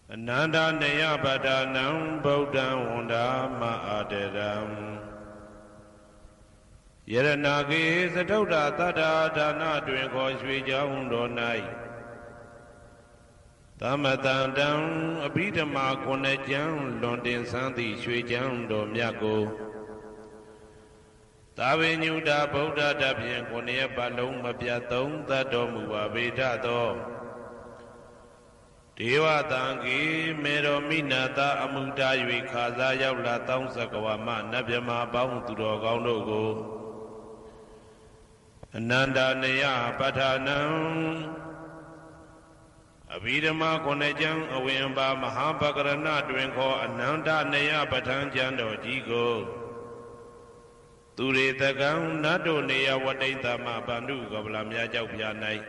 Ananda Neya Padanam Bodhan Wanda Ma'aderam Yeranagi Satota Tada Dana Dwinko Shvija Undonai Tamatandam Abhidama Konejam Londin Santi Shvijam Domyago Tavinyuda Bodha Dabyan Konya Balong Mabyatom Tadomuwa Vedado Deva Tangi Mero Minata Amuda Yui Kaza Yaula Tang Sakawama Nabyama Bauturo Gaunogo Ananda Neya Patanam Abhidama Konejam Awemba Mahapakarana Dwinko Ananda Neya Patan Jando Jigo Ture Tagam Nado Neya Wadetama Bandu Gablamya Jaupyanai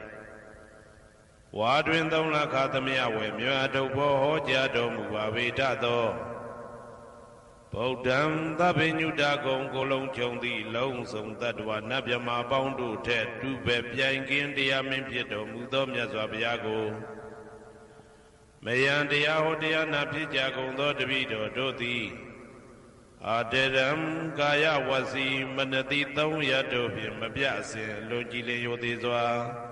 Wadwin Dona Katamia Wemya Ho Jadom Wavitado Bodam Tabinu Dagong Golong Chong the Lonesome that one Nabyama Boundu Ted to Bepiankin Diamimpido Mudom Yazabiago Mayan Diahodia Napijago Dodavido Doti Adedam Gaya Wazi Manati Tom Yadovim Mabiasi Logile Yodizwa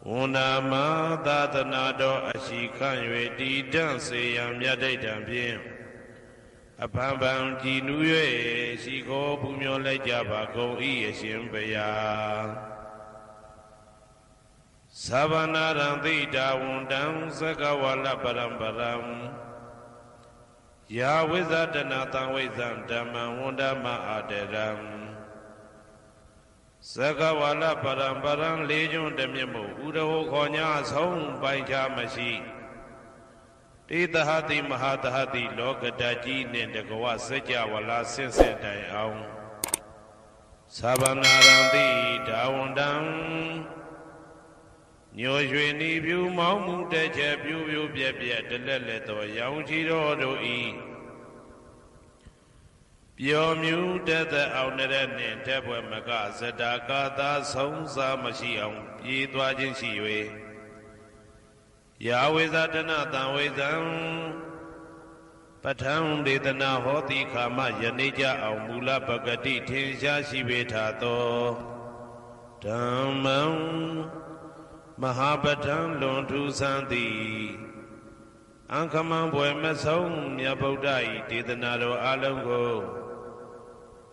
Unama Datanado Ashikan Yedi Dance Yamyade Dampian Apambam Jinue Siko Pumio Lejaba Go Shimbaya Savana Randita Wundam Sakawala Parambaram Yawizatana Wizam Dama Wundama Aderam Sakawala Parambaran Legion Demimu Udo Konya Song Baija Mashi Tita Hati Mahatahati Lokadaji Nendagawa Seja Wala Sense Dayang Sabanarandi Dawandam Nyoshweni View Mamu Deja View Bia Deleleto Yaujiro Doi Yomu Dada Auneranin Tabwa Maga Zadakata Sonsa Mashiam Yidwajin Shiwe Yahweh Zadana Tawezam Patam Dedana Hoti Kama Yanija Aumula Bagati Tinsha Shivetato Dhammam Mahapatam Lontu Santi Ankaman Boemasong Yabodai Dedanado Alango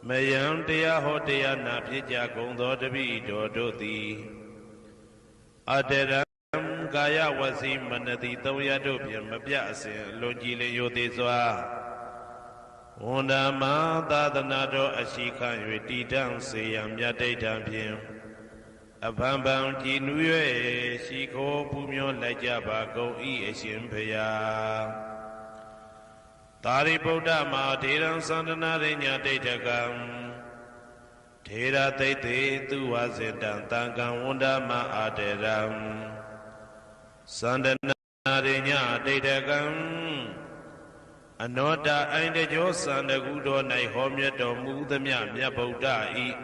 Mayam Dea Hotea Napija Gondo Devi Dodoti Aderam Gaya Wasi Manati Toyadopian Mabiasi Logile Yodizwa Undama Dadanado Ashikan Yedidam Sayam Yade Dampian Abambam Jinue Shiko Pumio Lajaba Go Shimpaya Tari Bodha Ma Deram Sandana Rinya Detagam Tera Tete Tuwazidan Tangam Wunda Ma Aderam Sandana Rinya Detagam Anoda Ainde Josanda Gudo Nai Homyato Mudamya Myabodha I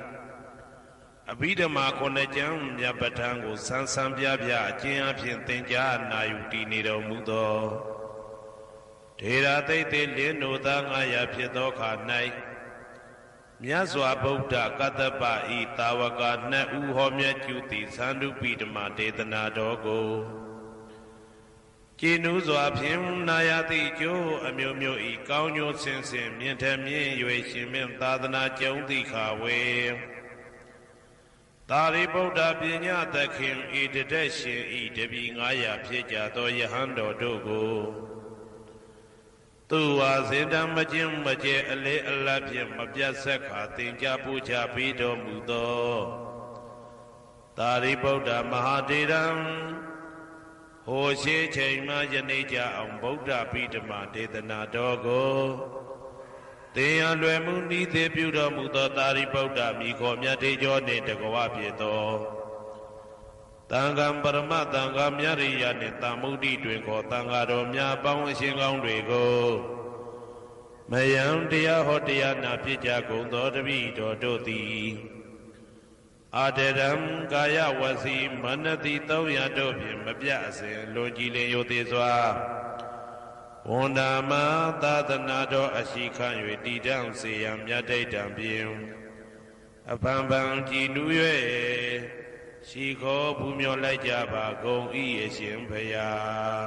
Abhidama Konejam Yabatango Sansambya Jian Tenja Nayuti Nido Mudo Tera Tete Lino Dangaya Piedoka Nai Myazwa Bodha Katapa I Tawaka Na Uhomya Juti Sandu Pidama Dedana Dogo Jinuzwa Pim Nayati Jo Amyomyo I Kaunyo Sensim Yentamye Yueshimim Tadana Jondi Kawe Tari Bodha Pinya Takim I Dedeshin I Debi Ngaya Pieja Do Yahando Dogo Tuwa Zindam Majim Maje Ale Alapim Mabjasaka Tinja Puja Pido Mudo Tari Bodha Mahadiram Hoshe Chaima Janeja Am Bodha Pidama Dedana Dogo Deyan Lwemundi Te Budo Mudo Tari Bodha Miko Myate Jone Dagawa Pieto Tangam Parama Tangam Yariya Netamudi Dwinko Tangado Mya Pang Shingang Dwigo Mayam Dia Hotia Napija Gondo Davido Doti အာတရံကာယဝစီမနတိ300တို့ဖြင့်မပြအစဉ်လွန်ကြည်လင်ယိုသေးစွာဝန်ဓမ္မသာသနာတော်အရှိခံ၍တည်တံ့စေရန်မြတ်တိတ်တံဖြင့်အဖန်ဖန်ကြည်နူး၍ရှိခေါ်ဘူးမြော်လိုက်ကြပါကုန်၏အရှင်ဘုရား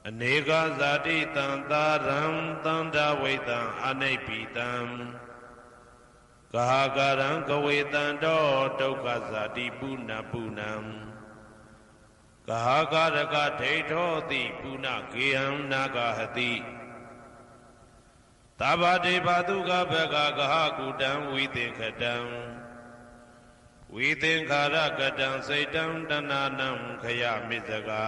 အနေကဇာတိတံသာရံသန္တာဝိတံအနိပိတံကဟာကာရံကဝေတံတောဒုက္ခဇာတိပုဏ္ဏပုဏ္ဏံကဟာကာရကဒိဋ္ဌောတိပုဏ္ဏကေယံနာဂဟတိသဗ္ဗတေဘတုကဘဂကဟာကုတံဝိသင်္ခတံဝိသင်္ခာရကတံစိတ်တံတဏနံခယမိဇဂာ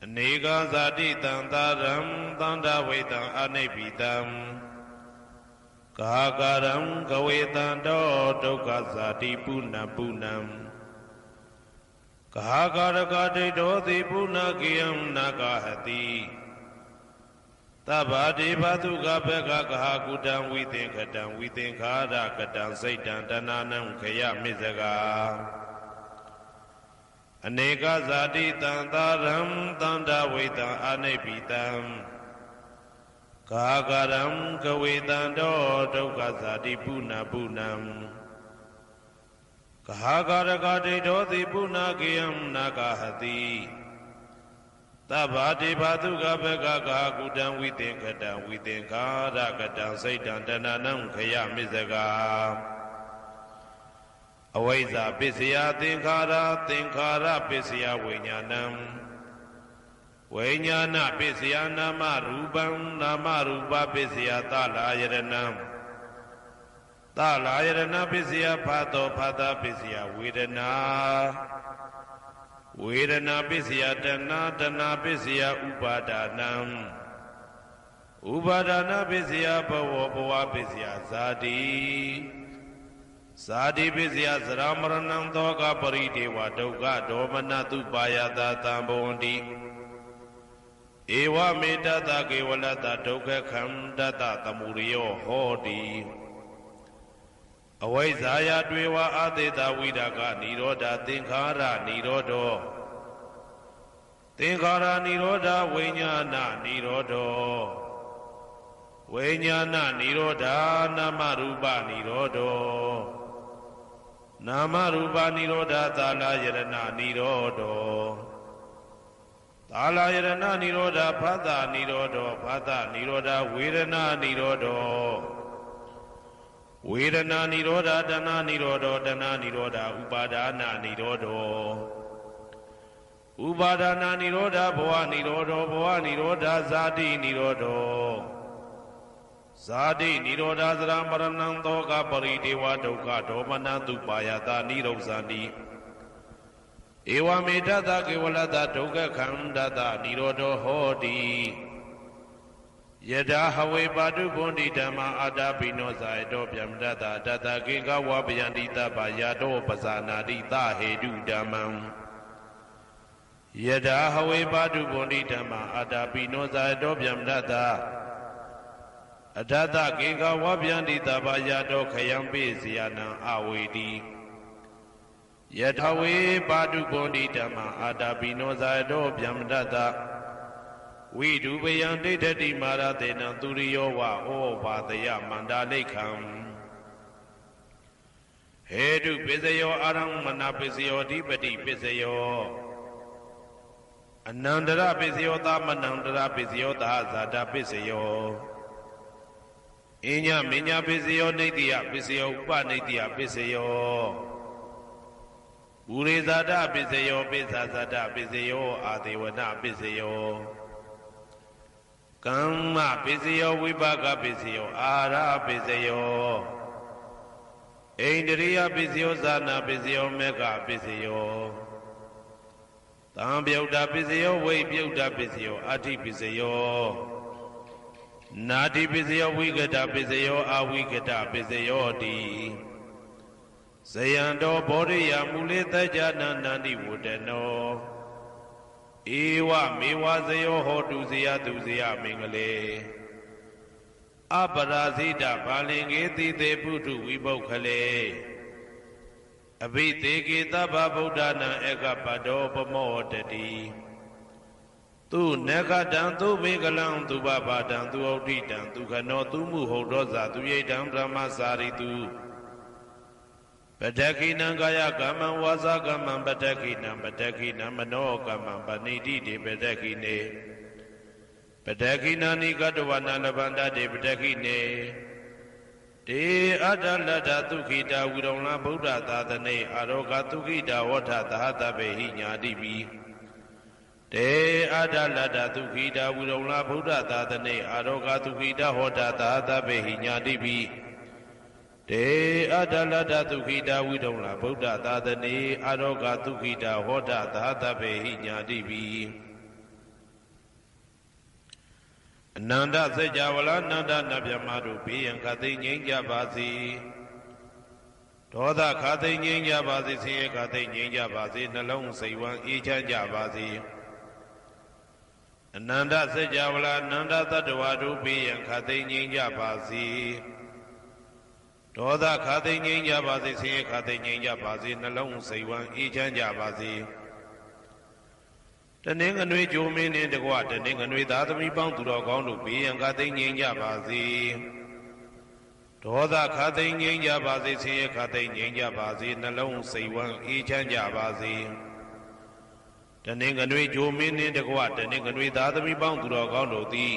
အနေကဇာတိတံသာရံသန္တာဝိတံအနိပိတံကာကာရံကဝေတံတောဒုက္ခဇာတိပုဏ္ဏပုဏ္ဏံကာကာရကဒိဋ္ဌောတိပုဏ္ဏကေယံနာဂဟတိသဗ္ဗတေဘတုကဘဂကဟာကုတံဝိသင်္ခတံဝိသင်္ခာရကတံစိတ်တံတဏနံခယမိဇဂာအနေကဇာတိတံသာရံသန္တာဝိတံအနိပိတံကာကာရံကဝေတံတောဒုက္ခဇာတိပုဏ္ဏပုဏ္ဏံကာကာရကဒိဋ္ဌောတိပုဏ္ဏကေယံနာဂဟတိသဗ္ဗတေဘတုကဘဂကဟာကုတံဝိသင်္ခတံဝိသင်္ခာရကတံစိတ်တံတဏနံခယမိဇဂာအဝိဇ္ဇာပစ္စယသင်္ခါရသင်္ခါရပစ္စယဝိညာဏံဝိညာဏပစ္စယနာမရူပံနာမရူပပစ္စယသလာယရဏံသလာယရဏပစ္စယဖာတောဖာတာပစ္စယဝေဒနာဝေဒနာပစ္စယတဏတဏပစ္စယဥပါဒနံဥပါဒနာပစ္စယဘဝဘဝပစ္စယဇာတိဇာတိပစ္စယသရမရဏံသောကပရိဒေဝဒုက္ခဒေါမနတုပါယတာတံဘဝန္တိဧဝမေတ္တကေဝလတဒုက္ခခန္တတသမုရိယောဟောတိအဝိဇ္ဇာယတွေဝအာသေတဝိဒကနိရောဓသင်္ခါရနိရောဓောသင်္ခါရနိရောဓဝိညာဏနိရောဓောဝိညာဏနိရောဓနာမရူပနိရောဓောနာမရူပနိရောဓသာလယရဏနိရောဓောသာလယရဏနိရောဓဖသနိရောဓောဖသနိရောဓဝေဒနာနိရောဓောဝေဒနာနိရောဓတဏနိရောဓတဏနိရောဓဥပါဒနာနိရောဓဥပါဒနာနိရောဓဘဝနိရောဓဘဝနိရောဓဇာတိနိရောဓဇာတိနိရောဓသရမရဏံသောကပရိဒေဝဒုက္ခဒေါမနတုပါယတာနိရောဇာတိဧဝမေတ္တကေဝလတဒုက္ခခန္တတနိရောဓဟောတိယထာဟဝေပါတုဘုန်တိဓမ္မာအာတာပိနောဇာယတောဗျမတတတတကေကဝပယန္တိတပယာတောပဇာနာတိသဟေတုဓမ္မံယထာဟဝေပါတုဘုန်တိဓမ္မာအာတာပိနောဇာယတောဗျမတတအထတကေကဝပယန္တိတပယာတောခယံပိစီယနံအဝေတိယထာဝေပါတုဘုန်တိဓမ္မာအာတာပိနောဇာယတောဗျမတတဝိဒုပယံဒိဋ္ဌတိမာရတေနံသူရိယောဝဩဘာတယမန္တာလိခံဟေတုပစ္စယောအာရမဏပစ္စယောဓိပတိပစ္စယောအနန္တရပစ္စယောသမနန္တရပစ္စယောသာဇာတပစ္စယောအညမညပစ္စယောနေတိယပစ္စယောဥပနေတိယပစ္စယောဘူရိဇာတပစ္စယောပိစ္ဆာဇာတပစ္စယောအာဒေဝနပစ္စယောကမ္မပစ္စယောဝိပါကပစ္စယောအာဟာရပစ္စယောဣန္ဒြိယပစ္စယောဇာနာပစ္စယောမေဃပစ္စယောသံပြုတ်တာပစ္စယောဝိပြုတ်တာပစ္စယောအာတိပစ္စယောနာတိပစ္စယောဝိကတပစ္စယောအာဝိကတပစ္စယောတိဇယံတောဘောဓိယမူလေတကြနာနန္တိဝတ္တနောဧဝမေဝဇယောဟောတုဇယသူဇယမင်္ဂလေ အပရာဇိတဘာလင်္ကေတိသေပုထုဝိပုခ္ခလေအဘိသေကေသဗ္ဗဗုဒ္ဓနာဧကပတောပမောတတိသူနေကတံသူဘေကလံသူဘဘာတံသူဩဋ္ဌိတံသူခနောသူမှုဟုတ်သောဇာသူရိတံဗြဟ္မစာရိတုပတ္တခိနံကာယကမ္မံဝါစာကမ္မံပတ္တခိနံပတ္တခိနံမနောကမ္မံပဏိတိတေပတ္တခိနေပတ္တခိနာနိကတဝနာလဗန္တတေပတ္တခိနေတေအတ္တလတ္ထသုခိတာဝိရုံလဗုဒ္ဓသာသနေအာရောဂသုခိတာဝဋ္ဌသဟတပေဟိညာတိပိတေအတ္တလတ္ထသုခိတာဝိရုံလဗုဒ္ဓသာသနေအာရောဂသုခိတာဟောတသဟတပေဟိညာတိပိတေအတ္တလတ္ထသုခိတာဝိရုံလဗုဒ္ဓသာသနေအာရောဂသုခိတာဟောတသဟတပေဟိညာတိပိအနန္တစัจ java လာအနန္တနတ်မြတ်မတို့ဘေးရန်ခတ်သိမ်းငြိမ်းကြပါစေဒေါသခတ်သိမ်းငြိမ်းကြပါစေဆင်းရဲခတ်သိမ်းငြိမ်းကြပါစေနှလုံးစိတ်ဝမ်းအေးချမ်းကြပါစေအနန္တစัจ java လာအနန္တတတ္တဝါတို့ဘေးရန်ခတ်သိမ်းငြိမ်းကြပါစေဒေါသခတ်သိမ်းငြိမ်းကြပါစေဆင်းရဲခတ်သိမ်းငြိမ်းကြပါစေနှလုံးစိတ်ဝမ်းအေးချမ်းကြပါစေတနင်္ဂနွေဂျိုမင်းနှင့်တကွတနင်္ဂနွေသားသမီးပေါင်းသူတော်ကောင်းတို့ဘေးရန်ခတ်သိမ်းငြိမ်းကြပါစေဒေါသခတ်သိမ်းငြိမ်းကြပါစေဆင်းရဲခတ်သိမ်းငြိမ်းကြပါစေနှလုံးစိတ်ဝမ်းအေးချမ်းကြပါစေတနင်္ဂနွေဂျိုမင်းနှင့်တကွတနင်္ဂနွေသားသမီးပေါင်းသူတော်ကောင်းတို့သည်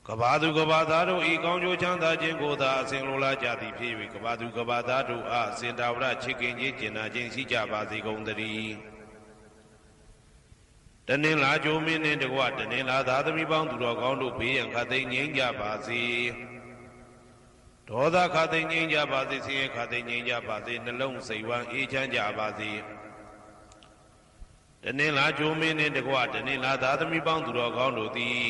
ကဘာသူကဘာသားတို့ဤကောင်းကျိုးချမ်းသာခြင်းကိုသာအစဉ်လိုလားကြသည်ဖြစ်၍ကဘာသူကဘာသားတို့အားအစဉ်တာဝရချစ်ခင်ခြင်းကျင်နာခြင်းရှိကြပါစေကုန်သတည်းတနင်္လာဂျိုမင်းနှင့်တကွတနင်္လာသားသမီးပေါင်းသူတော်ကောင်းတို့ဘေးရန်ခတ်သိမ်းငြိမ်းကြပါစေဒေါသခတ်သိမ်းငြိမ်းကြပါစေဆင်းရဲခတ်သိမ်းငြိမ်းကြပါစေနှလုံးစိတ်ဝမ်းအေးချမ်းကြပါစေတနင်္လာဂျိုမင်းနှင့်တကွတနင်္လာသားသမီးပေါင်းသူတော်ကောင်းတို့သည်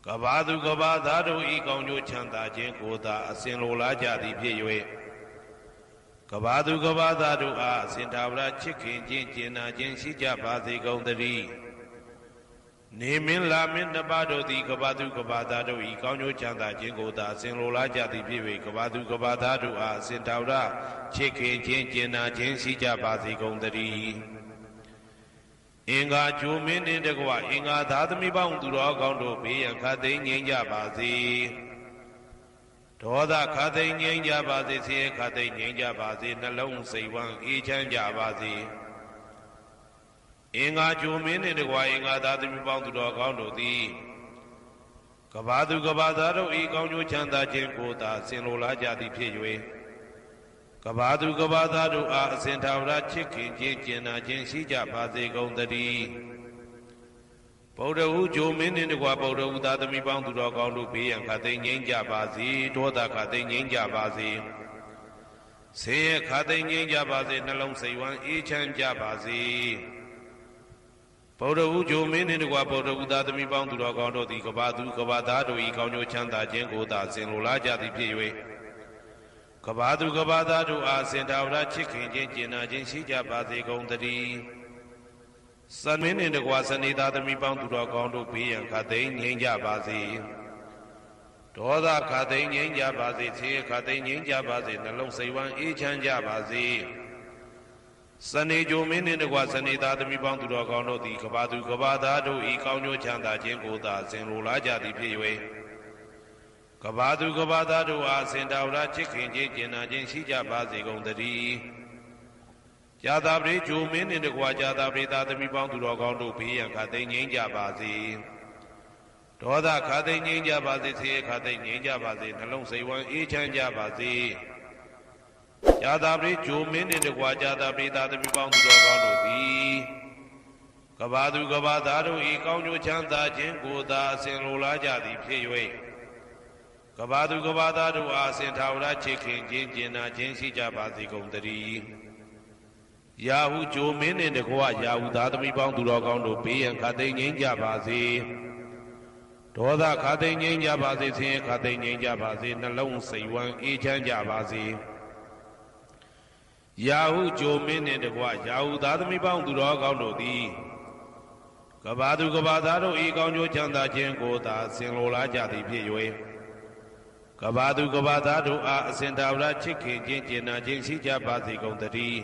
ကဘာသူကဘာသားတို့ဤကောင်းကျိုးချမ်းသာခြင်းကိုသာအစဉ်လိုလားကြသည်ဖြစ်၍ကဘာသူကဘာသားတို့အားအစဉ်တာဝရချစ်ခင်ခြင်းကျင်နာခြင်းရှိကြပါစေကုန်သတည်းနေမင်းလာမင်းနှစ်ပါးတို့သည်ကဘာသူကဘာသားတို့ဤကောင်းကျိုးချမ်းသာခြင်းကိုသာအစဉ်လိုလားကြသည်ဖြစ်၍ကဘာသူကဘာသားတို့အားအစဉ်တာဝရချစ်ခင်ခြင်းကျင်နာခြင်းရှိကြပါစေကုန်သတည်းအင်္ဂါဂျိုမင်းနှင့်တကွအင်္ဂါသားသမီးပေါင်းသူတော်ကောင်းတို့ဘေးရန်ခတ်သိမ်းငြိမ်းကြပါစေဒေါသခတ်သိမ်းငြိမ်းကြပါစေဆင်းရဲခတ်သိမ်းငြိမ်းကြပါစေနှလုံးစိတ်ဝမ်းအေးချမ်းကြပါစေအင်္ဂါဂျိုမင်းနှင့်တကွအင်္ဂါသားသမီးပေါင်းသူတော်ကောင်းတို့သည်ကဘာသူကဘာသားတို့ဤကောင်းကျိုးချမ်းသာခြင်းကိုသာဆင်လိုလားကြသည်ဖြစ်၍ကဘာသူကဘာသားတို့အားအစဉ်ထာဝရချစ်ခင်ခြင်းကျင်နာခြင်းရှိကြပါစေကုန်သတည်းဗုဒ္ဓဟူဂျိုမင်းနှင့်တကွဗုဒ္ဓဟူသားသမီးပေါင်းသူတော်ကောင်းတို့ဘေးရန်ခတ်သိမ်းငြိမ်းကြပါစေဒေါသခတ်သိမ်းငြိမ်းကြပါစေဆင်းရဲခတ်သိမ်းငြိမ်းကြပါစေနှလုံးစိတ်ဝမ်းအေးချမ်းကြပါစေဗုဒ္ဓဟူဂျိုမင်းနှင့်တကွဗုဒ္ဓဟူသားသမီးပေါင်းသူတော်ကောင်းတို့သည်ကဘာသူကဘာသားတို့ဤကောင်းကျိုးချမ်းသာခြင်းကိုသာဆင်လိုလားကြသည်ဖြစ်၍ကဘာသူကဘာသားတို့အားစင်တာဝရချစ်ခင်ခြင်းကျင်နာခြင်းရှိကြပါစေကုန်သတည်းစံမင်းနှင့်တကွာစနေသားသမီးပေါင်းသူတော်ကောင်းတို့ဘေးရန်ခတ်သိမ်းငြိမ်းကြပါစေဒေါသခတ်သိမ်းငြိမ်းကြပါစေဆင်းရဲခတ်သိမ်းငြိမ်းကြပါစေနှလုံးစိတ်ဝမ်းအေးချမ်းကြပါစေစနေဂျိုမင်းနှင့်တကွာစနေသားသမီးပေါင်းသူတော်ကောင်းတို့သည်ကဘာသူကဘာသားတို့ဤကောင်းကျိုးချမ်းသာခြင်းကိုသာဆင်လိုလားကြသည်ဖြစ်၍ကဘာသူကဘာသားတို့အားစင်တာဝရချစ်ခင်ခြင်းကျင်နာခြင်းရှိကြပါစေကုန်သတည်းဇာတာပရိဂျိုမင်းနှင့်တကွာဇာတာပရိသားသမီးပေါင်းသူတော်ကောင်းတို့ဘေးရန်ခတ်သိမ်းငြိမ်းကြပါစေဒေါသခတ်သိမ်းငြိမ်းကြပါစေဆင်းရဲခတ်သိမ်းငြိမ်းကြပါစေနှလုံးစိတ်ဝမ်းအေးချမ်းကြပါစေဇာတာပရိဂျိုမင်းနှင့်တကွာဇာတာပရိသားသမီးပေါင်းသူတော်ကောင်းတို့သည်ကဘာသူကဘာသားတို့ဤကောင်းကျိုးချမ်းသာခြင်းကိုသာအစဉ်လိုလားကြသည်ဖြစ်၍ကဘာသူကဘာသားတို့အားအစဉ်ထာဝရချစ်ခင်ခြင်းကျင်နာခြင်းရှိကြပါစေကုန်သတည်းယာဟုဂျိုမင်းနှင့်တကွယာဟုသားသမီးပေါင်းသူတော်ကောင်းတို့ဘေးရန်ခတ်သိမ်းငြိမ်းကြပါစေဒေါသခတ်သိမ်းငြိမ်းကြပါစေဆင်းရဲခတ်သိမ်းငြိမ်းကြပါစေနှလုံးစိတ်ဝမ်းအေးချမ်းကြပါစေယာဟုဂျိုမင်းနှင့်တကွယာဟုသားသမီးပေါင်းသူတော်ကောင်းတို့သည်က ကဘာသူကဘာသားတို့ဤကောင်းကျိုးချမ်းသာခြင်းကိုသာဆင်လိုလားကြသည်ဖြစ်၍ကဘာသူကဘာသားတို့အားအစဉ်တာဝရချစ်ခင်ခြင်းကျင်နာခြင်းရှိကြပါစေကုန်သတည်း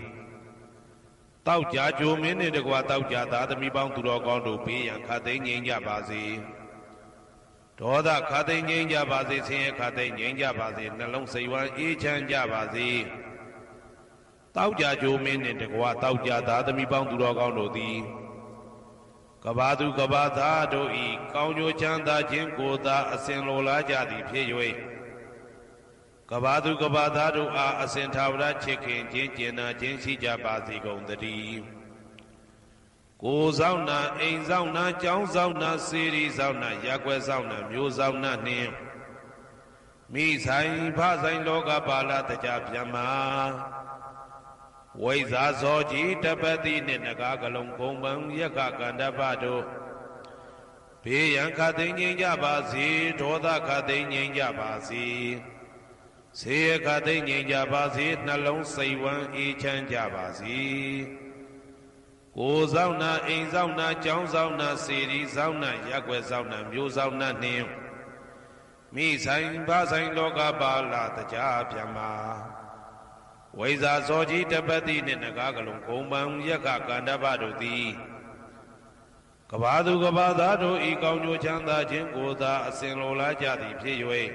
တောက်ကြကြိုမင်းနှင့်တကွာတောက်ကြသားသမီးပေါင်းသူတော်ကောင်းတို့ဘေးရန်ခတ်သိမ်းငြိမ်းကြပါစေဒေါသခတ်သိမ်းငြိမ်းကြပါစေဆင်းရဲခတ်သိမ်းငြိမ်းကြပါစေနှလုံးစိတ်ဝမ်းအေးချမ်းကြပါစေတောက်ကြကြိုမင်းနှင့်တကွာတောက်ကြသားသမီးပေါင်းသူတော်ကောင်းတို့သည်ကဘာသူကဘာသားတို့ဤကောင်းကျိုးချမ်းသာခြင်းကိုသာအစဉ်လိုလားကြသည်ဖြစ်၍ကဘာသူကဘာသားတို့အားအစဉ်ထာဝရချစ်ခင်ခြင်းကျင်နာခြင်းရှိကြပါစေကုန်သတည်းကိုယ်ဆောင်နာအိမ်ဆောင်နာကျောင်းဆောင်နာစေရီဆောင်နာရပ်ကွက်ဆောင်နာမျိုးဆောင်နာနှင့်မိဆိုင်ဖဆိုင်လောကပါဠတကြပြမဝိဇာဇောကြီးတပတိနှင့်နဂါကလုံးကုံပံယက္ခကန္တပတို့ဘေးရန်ခတ်သိမ်းငြိမ်းကြပါစေဒေါသခတ်သိမ်းငြိမ်းကြပါစေဆေးရခတ်သိမ်းငြိမ်းကြပါစေနှလုံးစိတ်ဝမ်းအေးချမ်းကြပါစေကိုယ်ဆောင်နာအိမ်ဆောင်နာကျောင်းဆောင်နာစေရီဆောင်နာရပ်ကွက်ဆောင်နာမျိုးဆောင်နာနှင့်မိဆိုင်ဖဆိုင်လောကပါဠတကြပြမဝိဇာဇောကြီးတပတိနှင့်နဂါကလုံးဂုံပံယက္ခကန္တပတို့သည်ကဘာသူကဘာသားတို့ဤကောင်းကျိုးချမ်းသာခြင်းကိုသာအစဉ်လိုလားကြသည်ဖြစ်၍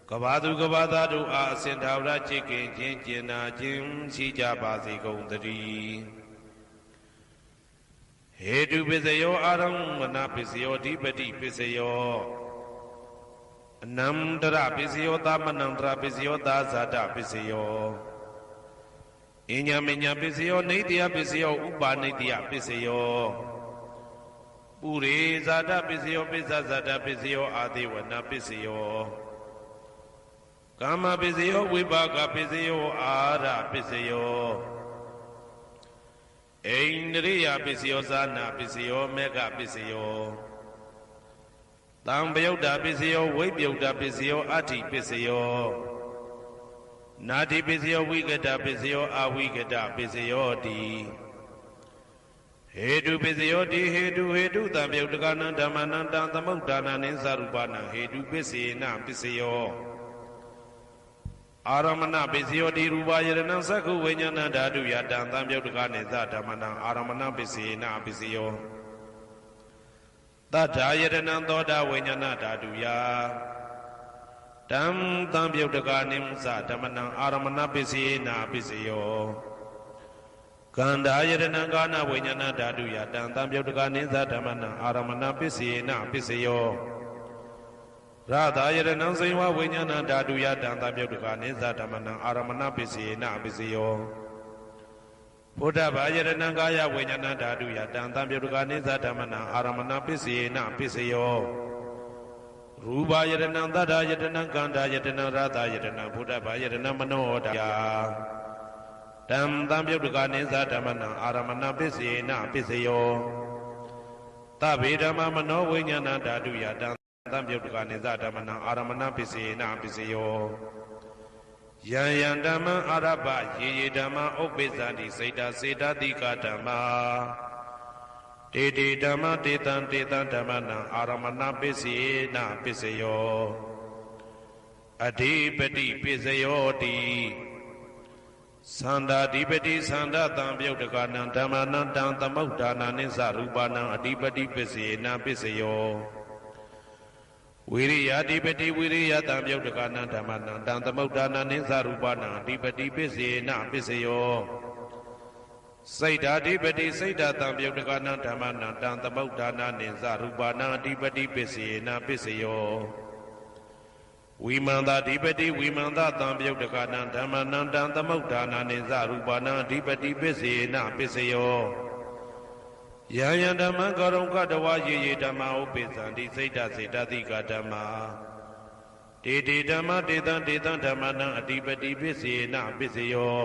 ကဘာသူကဘာသားတို့အားအစဉ်ထာဝရချစ်ခင်ခြင်းကျင်နာခြင်းရှိကြပါစေကုန်သတည်းဟေတုပစ္စယောအာရမဏပစ္စယောဓိပတိပစ္စယောအနန္တရပစ္စယောသမနန္တရပစ္စယောသာဇာတပစ္စယောအညမညပစ္စယောနေတယပစ္စယောဥပါနေတယပစ္စယောပုရိဇာတပစ္စယောပိစ္ဆဇာတပစ္စယောအာသေဝနာပစ္စယောကာမပစ္စယောဝိပါကပစ္စယောအာရပစ္စယောအိန္ဒြိယပစ္စယောဇာနာပစ္စယောမေဃပစ္စယောတံပယုတ်တာပစ္စယောဝိပယုတ်တာပစ္စယောအဋ္ဌိပစ္စယောနာတိပစ္စယောဝိကတပစ္စယောအဝိကတပစ္စယောတိဟေတုပစ္စယောတိဟေတုတံပယုတ်တကနံဓမ္မနံတံသမုဒ္ဒါနံနိသရူပနံဟေတုပစ္စေနပစ္စယောအာရမဏပစ္စယောတိရူပယရဏံသက္ခုဝိညာဏဓာတုယတံသံပယုတ်တကနိသဓမ္မနံအာရမဏပစ္စေနပစ္စယောတထာယရဏံသောတာဝိညာဏဓာတုယတံသံပယုတ်တကနိသဓမ္မနံအာရမဏပစ္စေနပစ္စယောကန္ဓာယရဏံကာနဝိညာဏဓာတုယတံသံပယုတ်တကနိသဓမ္မနံအာရမဏပစ္စေနပစ္စယောရသာယရဏံစေဝဝိညာဏဓာတုယတံသံပယုတ်တကနိသဓမ္မနံအာရမဏပစ္စေနပစ္စယောဘုဒ္ဓဘာယရဏံကာယဝိညာဏဓာတုယတံသံပယုတ်တကနိသဓမ္မနံအာရမဏပစ္စေနပစ္စယောရူပယရဏံသတ္တယရဏံကန္ဓာယရဏံရသာယရဏံဘုဒ္ဓဘာယရဏံမနောဓာယတံသံပယုတ်တကနိသဓမ္မနံအာရမဏပစ္စေနပစ္စယောသဗ္ဗေဓမ္မမနောဝိညာဏဓာတုယတံသံပယုတ်တကနိသဓမ္မနံအာရမဏပစ္စေနပစ္စယောယံယံဓမ္မအာရပယေယေဓမ္မဥပ္ပိသတိစေတစေတတိကဓမ္မတေတေဓမ္မတေတံဓမ္မနံအာရမဏပစ္စေနပစ္စယောအဓိပတိပစ္စယောတိသန္တာဓိပတိသန္တာတံပယုတ်တကနံဓမ္မနံတံသမုဒ္ဒါနာနိသရူပနံအဓိပတိပစ္စေနပစ္စယောဝိရိယဓိပတိဝိရိယတံပယုတ်တကနံဓမ္မနံတံသမုဒ္ဒါနာနိသရူပနံအဓိပတိပစ္စေနပစ္စယောစိတ်ဓာဓိပတိစိတ်ဓာတံပယုတ်တကနံဓမ္မနံတံသမုဒ္ဒါနာနိသရူပနံအဓိပတိပစ္စေနပစ္စယောဝိမန္တဓိပတိဝိမန္တတံပယုတ်တကနံဓမ္မနံတံသမုဒ္ဒါနာနိသရူပနံအဓိပတိပစ္စေနပစ္စယောယံယံဓမ္မကရုံကတဝယေယေဓမ္မဥပိသံတိစိတ်ဓာစေတသိကဓမ္မာတေတေဓမ္မတေတံဓမ္မနံအဓိပတိပစ္စေနပစ္စယော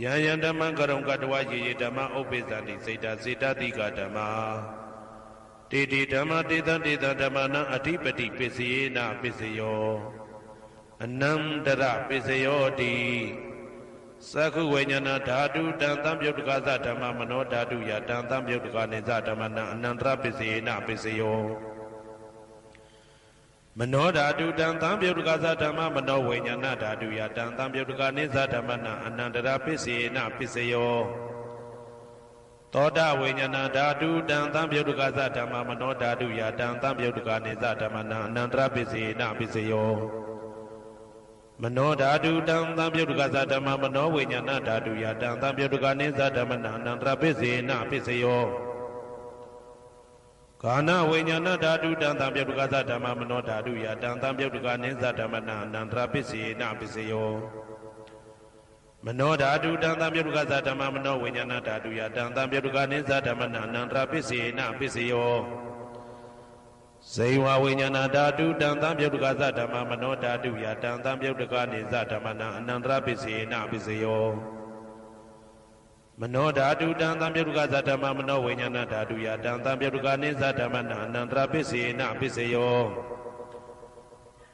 ယံယံဓမ္မကရုံကတဝယေယေဓမ္မဥပိသံတိစိတ်ဓာစေတသိကဓမ္မာတေတေဓမ္မတေတံဓမ္မနံအဓိပတိပစ္စေနပစ္စယောအနန္တရပစ္စယောတိ Sakhu Vajnana Dhatu Tantam Yudhikasa Dhamma Mano Dhatu Ya Tantam Yudhikanisa Dhammana Anandra Pisena Pisayo Mano Dhatu Tantam Yudhikasa Dhamma Mano Vajnana Dhatu Ya Tantam Yudhikanisa Dhammana Anandra Pisena Pisayo Toda Vajnana Dhatu Tantam Yudhikasa Dhamma Mano Dhatu Ya Tantam Yudhikanisa Dhammana Anandra Pisena Pisayo Mano Dhatu Tantam Yudhikasa Dhamma Mano Vajnana Dhatu Ya Tantam Yudhikanisa Dhammana Anandra Pisena Pisayo Kana Vajnana Dhatu Tantam Yudhikasa Dhamma Mano Dhatu Ya Tantam Yudhikanisa Dhammana Anandra Pisena Pisayo Mano Dhatu Tantam Yudhikasa Dhamma Mano Vajnana Dhatu Ya Tantam Yudhikanisa Dhammana Anandra Pisena Pisayo Seiwa Vajnana Dhatu Tantam Yudhikasa Dhamma Mano Dhatu Ya Tantam Yudhikanisa Dhammana Anandra Pisena Pisayo Mano Dhatu Tantam Yudhikasa Dhamma Mano Vajnana Dhatu Ya Tantam Yudhikanisa Dhammana Anandra Pisena Pisayo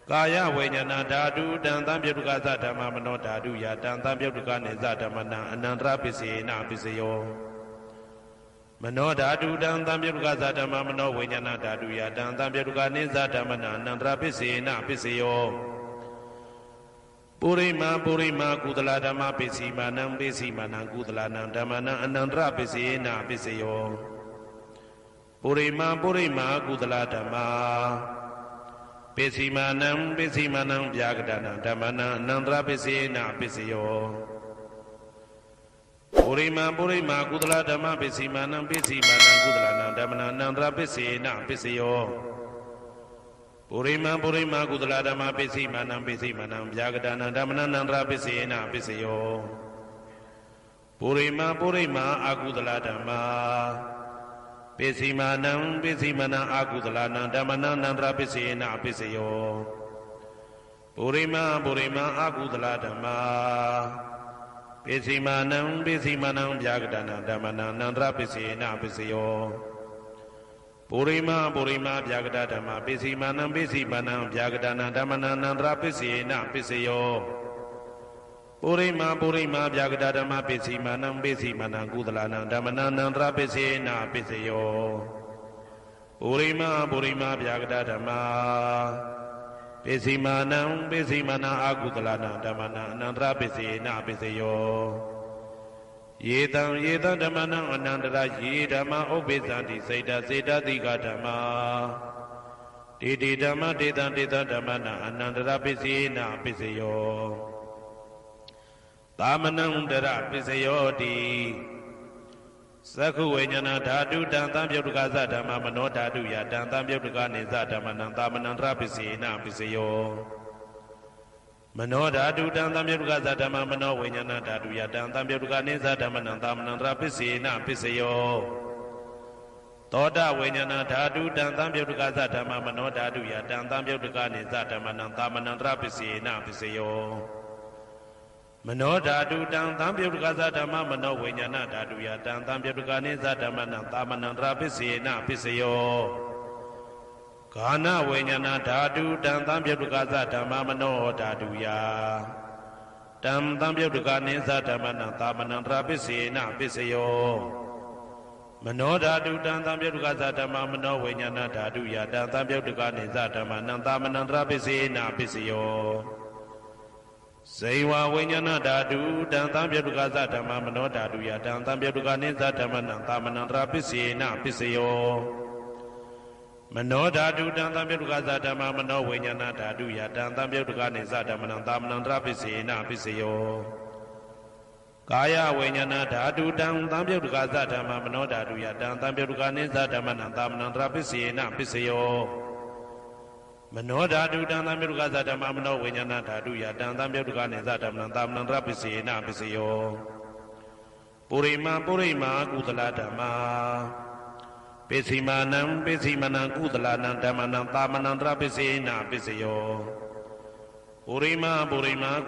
Kaya Vajnana Dhatu Tantam Yudhikasa Dhamma Mano Dhatu Ya Tantam Yudhikanisa Dhammana Anandra Pisena Pisayo Mano Dhatu Tantam Yudhikasa Dhamma Mano Vajnana Dhatu Ya Tantam Yudhikanisa Dhammana Anandra Pisena Pisayo Purima Kudala Dhamma Pisimanam Pisimanam Kudalanam Dhammana Anandra Pisena Pisayo Purima Kudala Dhamma Pisimanam Vyagadana Dhammana Anandra Pisena Pisayo Purima Kudala Dhamma Pisimanam Kudalanam Dhammana Anandra Pisena Pisayo Purima Kudala Dhamma Pisimanam Vyagadana Dhammana Anandra Pisena Pisayo Purima Akudala Dhamma Pisimanam Akudalanam Dhammana Anandra Pisena Pisayo Purima Akudala Dhamma Pisimanam Vyagadana Dhammana Anandra Pisena Pisayo Purima Vyagada Dhamma Pisimanam Vyagadana Dhammana Anandra Pisena Pisayo Purima Vyagada Dhamma Pisimanam Kudalanam Dhammana Anandra Pisena Pisayo Purima Vyagada Dhamma Pisimanam Akudalanam Dhammana Anandra Pisena Pisayo Yetam Dhammana Anandra Yedhamma Obesanti Seda Dika Dhamma Didi Dhamma Dita Dhammana Anandra Pisena Pisayo Tamanandara Pisayo Di Sakhu Vajnana Dhatu Tantam Yudhikasa Dhamma Mano Dhatu Ya Tantam Yudhikanisa Dhammana Tamanandra Pisena Pisayo Mano Dhatu Tantam Yudhikasa Dhamma Mano Vajnana Dhatu Ya Tantam Yudhikanisa Dhammana Tamanandra Pisena Pisayo Toda Vajnana Dhatu Tantam Yudhikasa Dhamma Mano Dhatu Ya Tantam Yudhikanisa Dhammana Tamanandra Pisena Pisayo Mano Dhatu Tantam Yudhikasa Dhamma Mano Vajnana Dhatu Ya Tantam Yudhikanisa Dhammana Tamanandra Pisena Pisayo Kana Vajnana Dhatu Tantam Yudhikasa Dhamma Mano Dhatu Ya Tantam Yudhikanisa Dhammana Tamanandra Pisena Pisayo Mano Dhatu Tantam Yudhikasa Dhamma Mano Vajnana Dhatu Ya Tantam Yudhikanisa Dhammana Tamanandra Pisena Pisayo Seiwa Vajnana Dhatu Tantam Yudhikasa Dhamma Mano Dhatu Ya Tantam Yudhikanisa Dhammana Tamanandra Pisena Pisayo Mano Dhatu Tantam Yudhikasa Dhamma Mano Vajnana Dhatu Ya Tantam Yudhikanisa Dhammana Tamanandra Pisena Pisayo Kaya Vajnana Dhatu Tantam Yudhikasa Dhamma Mano Dhatu Ya Tantam Yudhikanisa Dhammana Tamanandra Pisena Pisayo Mano Dhatu Tantam Yudhikasa Dhamma Mano Vajnana Dhatu Ya Tantam Yudhikanisa Dhammana Tamanandra Pisena Pisayo Purima Kudala Dhamma Pisimanam Kudalanam Dhammana Tamanandra Pisena Pisayo Purima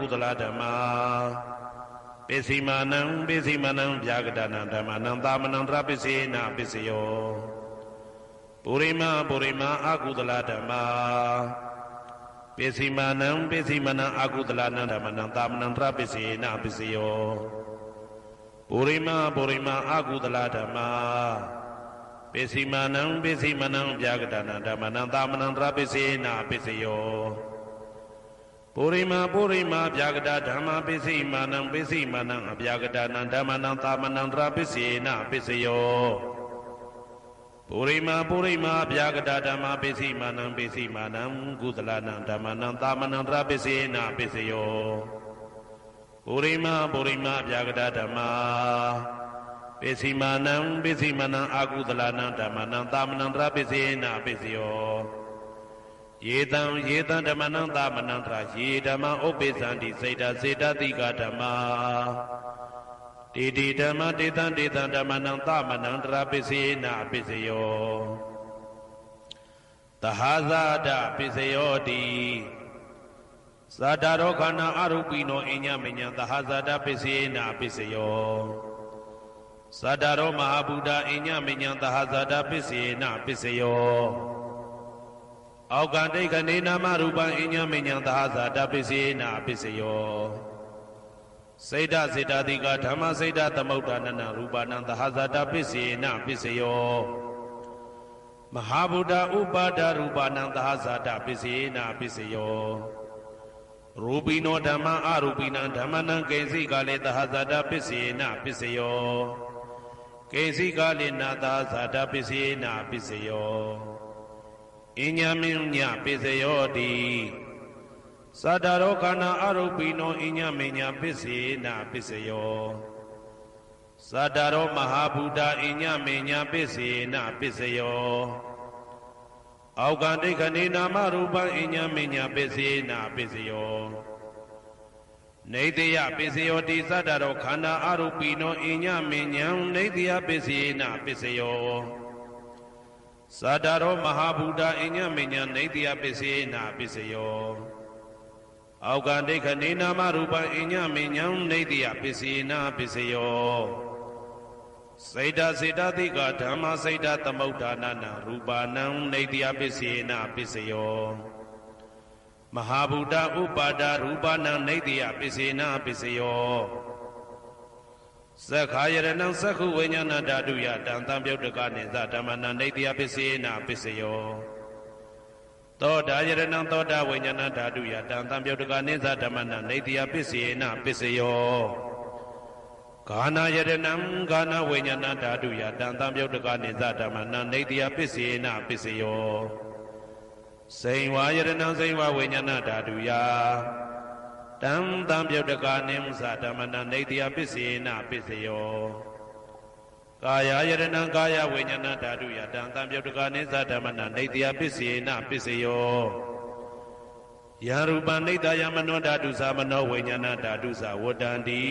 Kudala Dhamma Pisimanam Vyagadana Dhammana Tamanandra Pisena Pisayo Purima Akudala Dhamma ပိစီမာနံပိစီမနံအာကုသလနံဓမ္မနံသာမနံတရပိစေနပိစယောပုရိမအာကုသလဓမ္မာပိစီမာနံပိစီမနံဗျာကတနာဓမ္မနံသာမနံတရပိစေနပိစယောပုရိမဗျာကတဓမ္မပိစီမာနံပိစီမနံအဗျာကတနာဓမ္မနံသာမနံတရပိစေနပိစယောပုရိမဗျာကတဓမ္မပိစီမာနံပိစီမာနံကုသလနံဓမ္မနံသာမနံတရပိစေနပိစယောပုရိမဗျာကတဓမ္မာပိစီမာနံပိစီမနံအာကုသလနံဓမ္မနံသာမနံတရပိစေနပိစယောယေတံဓမ္မနံသာမနံတရယေဓမ္မဥပ္ပိသန္တိစေတတိကဓမ္မာတေဓမ္မတေတံဓမ္မနံသာမနံတရပိစေနပိစယောသဟဇာတပိစယောတိဇာတာရောခန္ဓာအရူပိနောအညမညံသဟဇာတပိစေနပိစယောဇာတာရောမဟာဗုဒ္ဓအညမညံသဟဇာတပိစေနပိစယောအောက်ကတိကနေနာမရူပံအညမညံသဟဇာတပိစေနပိစယောစေတစေတတိကဓမ္မစေတသမုဋ္ဌာနနရူပနံသဟဇာတပိစေနပိစယောမဟာဗုဒ္ဓဥပါဒရူပနံသဟဇာတပိစေနပိစယောရူပိနောဓမ္မအရူပိနံဓမ္မနံကိဉ္စိကလေသဟဇာတပိစေနပိစယောကိဉ္စိကလေနသဟဇာတပိစေနပိစယောအညမညပိစယောတိသတ္တရောခန္ဓာအရူပိနောအညမညပိစေနပိစယောသတ္တရောမဟာဗုဒ္ဓအညမညပိစေနပိစယောအောက်ကတိကနေနာမရူပံအညမညပိစေနပိစယောနေတယပိစယောတိသတ္တရောခန္ဓာအရူပိနောအညမညံနေတယပိစေနပိစယောသတ္တရောမဟာဗုဒ္ဓအညမညံနေတယပိစေနပိစယောအောက်ကတိခနေနာမရူပံအညမညံနေတယပိစေနပိစယောစေတတိကဓမ္မစေတသမုဋ္ဌာနနရူပနံနေတယပိစေနပိစယောမဟာဗုဒ္ဓဥပါဒရူပနံနေတယပိစေနပိစယောသက္ခာယရဏံသက္ခုဝိညာဏဓာတုယတံတံပြုတ်တကနိသဓမ္မနံနေတယပိစေနပိစယောသောတာယရဏံသောတာဝိညာဏဓာတုယတံတံပြုတ်တကနိသဓမ္မနံနေတယပိစေနပိစယောဂာနာယရဏံဂာနာဝိညာဏဓာတုယတံတံပြုတ်တကနိသဓမ္မနံနေတယပိစေနပိစယောစိန်ဝါယရဏံစိန်ဝဝိညာဏဓာတုယတံတံပြုတ်တကနိသဓမ္မနံနေတယပိစေနပိစယောကာယယရဏံကာယဝိညာဏဓာတုယတံတံပြုတ်တကနိသဓမ္မနံနေတယပိစေနပိစယောယရူပနိတယမနောဓာတုသမနောဝိညာဏဓာတုသဝတ္တန္တိ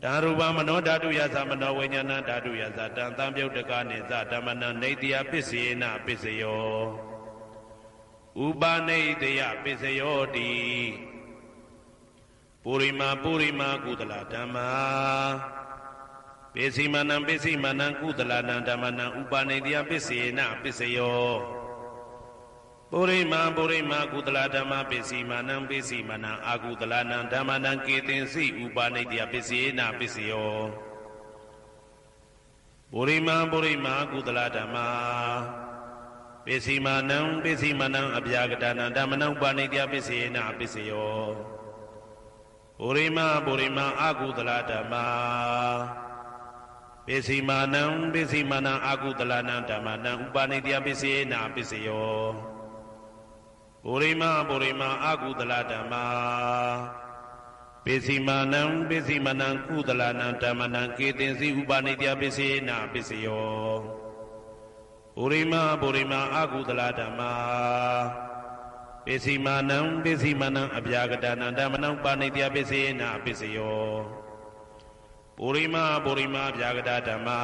တံရူပမနောဓာတုယသမနောဝိညာဏဓာတုယသတံတံပြုတ်တကနိသဓမ္မနံနေတယပိစေနပိစယောဥပနိတယပိစယောတိပုရိမကုသလဓမ္မာပိစီမနံကုသလနံဓမ္မနံဥပနိတယပိစေနပိစယောပုရိမကုသလဓမ္မပိစီမနံအာကုသလနံဓမ္မနံကေသင်္စိဥပနိတယပိစေနပိစယောပုရိမကုသလဓမ္မာပိစီမနံအဗျာကတနံဓမ္မနံဥပနိတယပိစေနပိစယောပုရိမအာကုသလဓမ္မာပိစီမနံအာကုသလနံဓမ္မနံဥပနိတယပိစေနပိစယောပုရိမအာကုသလဓမ္မာပိစီမနံကုသလနံဓမ္မနံကေသင်္စိဥပနိတယပိစေနပိစယောပုရိမအာကုသလဓမ္မာပိစီမနံအဗျာကတနံဓမ္မနံပါဏိတယပိစေနပိစယောပုရိမဗျာကတဓမ္မာ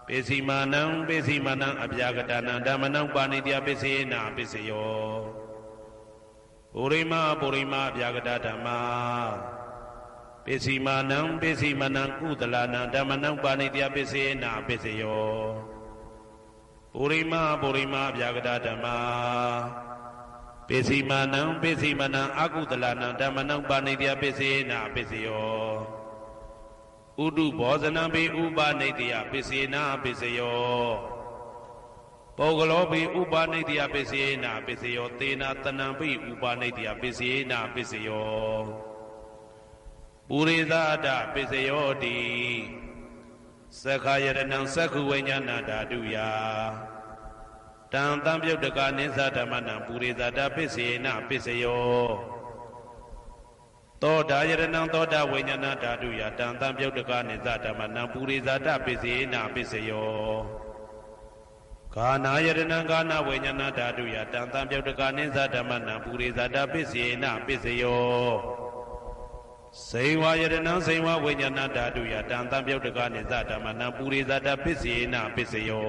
ပိစီမနံအဗျာကတနံဓမ္မနံပါဏိတယပိစေနပိစယောပုရိမဗျာကတဓမ္မာပိစီမနံကုသလနံဓမ္မနံပါဏိတယပိစေနပိစယောပုရိမဗျာကတဓမ္မာပ ပိစီမာနံပိစီမနံအကုသလနံဓမ္မနံပါဏိတယပိစေနာပိစယောဥဒုဘောဇနံပိဥပါဏိတယပိစေနာပိစယောပုဂ္ဂလောပိဥပါဏိတယပိစေနာပိစယောသေနာတနံပိဥပါဏိတယပိစေနာပိစယောပုရိသဒပိစယောတိသက္ခာယရဏံသက္ခုဝိညာဏဓာတုယတံတံပြုတ်တကနိသဓမ္မနံပုရိသဒပိစေနာပိစယောသောတာယရဏံသောတာဝိညာဏဓာတုယတံတံပြုတ်တကနိသဓမ္မနံပုရိသဒပိစေနာပိစယောကာနာယရဏံကာနဝိညာဏဓာတုယတံတံပြုတ်တကနိသဓမ္မနံပုရိသဒပိစေနာပိစယောစေဝယရဏံစေဝဝိညာဏဓာတုယတံတံပြုတ်တကနိသဓမ္မနံပုရိသဒပိစေနာပိစယော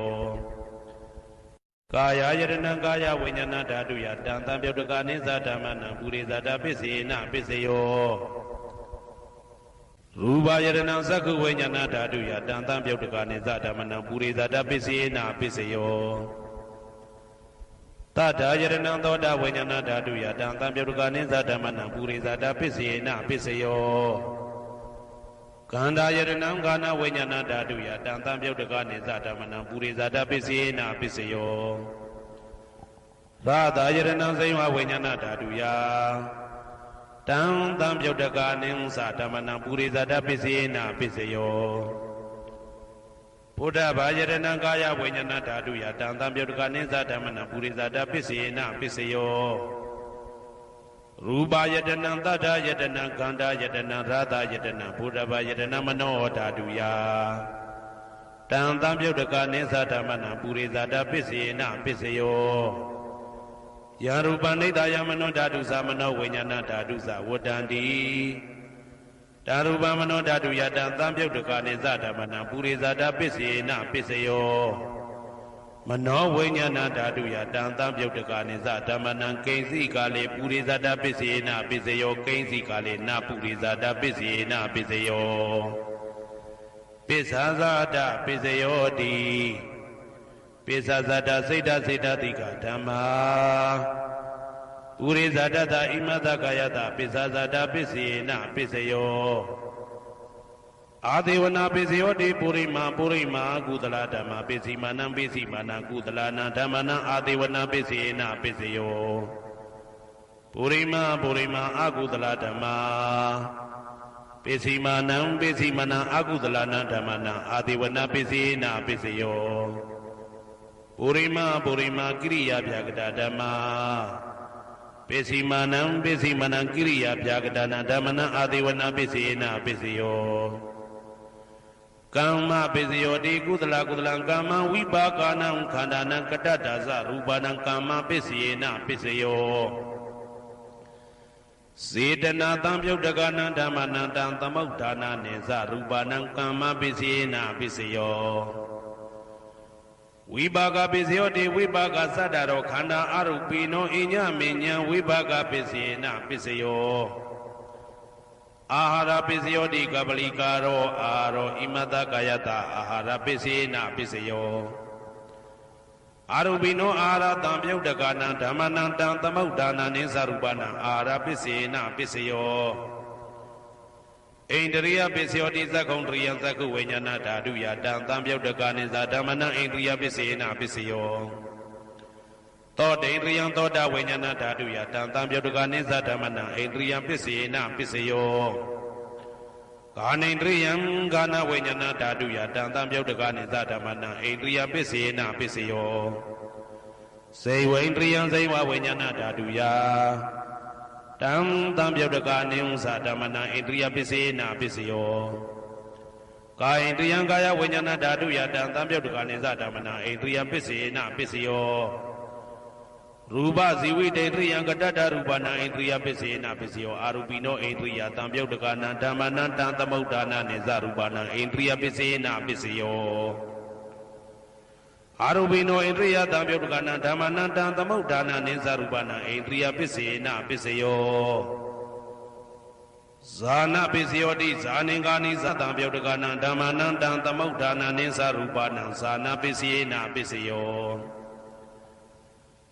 ကာယယရဏံကာယဝိညာဏဓာတုယတံတံပြုတ်တကနိသဓမ္မနံပုရိသဒပိစေနာပိစယောရူပယရဏံသက္ခုဝိညာဏဓာတုယတံတံပြုတ်တကနိသဓမ္မနံပုရိသဒပိစေနာပိစယောတတ္ထာယရဏံသောတာဝိညာဏဓာတုယတံတံပြုတ်တကနိသဓမ္မနံပုရိသဒပိစေနာပိစယောကန္တာယရဏံကာနဝိညာဏဓာတုယတံတံပြုတ်တကနိသဓမ္မနံပုရိသဒပိစေနာပိစယောရာသာယရဏံစေဝဝိညာဏဓာတုယတံတံပြုတ်တကနိသဓမ္မနံပုရိသဒပိစေနာပိစယောဘုဒ္ဓဘာယရဏံကာယဝိညာဏဓာတုယတံတံပြုတ်တကနိသဓမ္မနံပုရိသဒပိစေနာပိစယောရူပယတနံတတ္ထယတနံခန္ဓာယတနံရာသယတနံဘုဒ္ဓဘာယတနံမနောဓာတုယတံတံပြုတ်တကနိသဓမ္မနံပုရိသဒပိစေနာပိစယောယရူပနိဒာယမနောဓာတုသမနောဝိညာဏဓာတုသဝတ္တန္တိဓာရူပမနောဓာတုယတံတံပြုတ်တကနိသဓမ္မနံပုရိသဒပိစေနာပိစယောမနောဝိညာဏဓာတုယတံတံပြုတ်တကနိသဓမ္မနံကိဉ္စီကာလေပုရိသဒပိစေနာပိစယောကိဉ္စီကာလေနပုရိသဒပိစေနာပိစယောပိစ္ဆာဇာတပိစယောတိပိစ္ဆာဇာတစိတ်တစိတ်တတိကဓမ္မာပုရိသဒတဣမတကာယတပိစ္ဆာဇာတပိစေနာပိစယောအာဒေဝနာပိစယောတိပုရိမာကုသလဓမ္မာပိစီမာနံပိစီမာနံကုသလနာဓမ္မနံအာဒေဝနာပိစေနာပိစယောပုရိမာအကုသလဓမ္မာပိစီမာနံပိစီမာနံအကုသလနာဓမ္မနံအာဒေဝနာပိစေနာပိစယောပုရိမာကိရိယာဗျာကတဓမ္မာပိစီမာနံကိရိယာဗျာကတနာဓမ္မနံအာဒေဝနာပိစေနာပိစယောကမ္မပိစယောတိကုသလကမ္မဝိပါကနံခန္ဓာနံကတ္တဒါဇရူပနံကမ္မပိစေနာပိစယောစေတနာတံပြုတ်တကနံဓမ္မနံတံသမုဋ္ဌာနာနေဇရူပနံကမ္မပိစေနာပိစယောဝိပါကပိစယောတိဝိပါကသတ္တရောခန္ဓာအရုပိနောအညမေညံဝိပါကပိစေနာပိစယောအာဟာရပိစယောတိကပလိကာရောအာရောဣမတကာယတအာဟာရပိစေနာပိစယောအာရုပိနောအာဟာရတံပြုတ်တကနံဓမ္မနံတံသမုဋ္ဌာနာနိသရူပနံအာဟာရပိစေနာပိစယောဣန္ဒရိယပိစယောတိသက္ကုံတရိယသက္ကုဝိညာဏဓာတုယတံတံပြုတ်တကနိသဓမ္မနံဣန္ဒရိယပိစေနာပိစယောသောတေန္ဒရိယံသောတာဝိညာဏဓာတုယတံတံပြုတ်တကနိသဓမ္မနံဣန္ဒရိယပိစေနာပိစယောကာနိန္ဒရိယံကာနဝိညာဏဓာတုယတံတံပြုတ်တကနိသဓမ္မနံဣန္ဒရိယပိစေနာပိစယောစေဝိန္ဒရိယံစေဝဝိညာဏဓာတုယတံတံပြုတ်တကနိသဓမ္မနံဣန္ဒရိယပိစေနာပိစယောကာယိန္ဒရိယံကာယဝိညာဏဓာတုယတံတံပြုတ်တကနိသဓမ္မနံဣန္ဒရိယပိစေနာပိစယောရူပဇီဝိတေတ္ရိယံကတ္တရူပနာဣန္ဒရိယပိစေနာပိစယောအာရူပိနောဣန္ဒရိယတံပြုတ်တကနံဓမ္မနံတံသမုဋ္ဌာနာနေဇရူပနံဣန္ဒရိယပိစေနာပိစယောအာရူပိနောဣန္ဒရိယတံပြုတ်တကနံဓမ္မနံတံသမုဋ္ဌာနာနေဇရူပနံဣန္ဒရိယပိစေနာပိစယောဇာနပိစယောတိဇာနိကာနိသတံပြုတ်တကနံဓမ္မနံတံသမုဋ္ဌာနာနေဇရူပနံဇာနပိစေနာပိစယော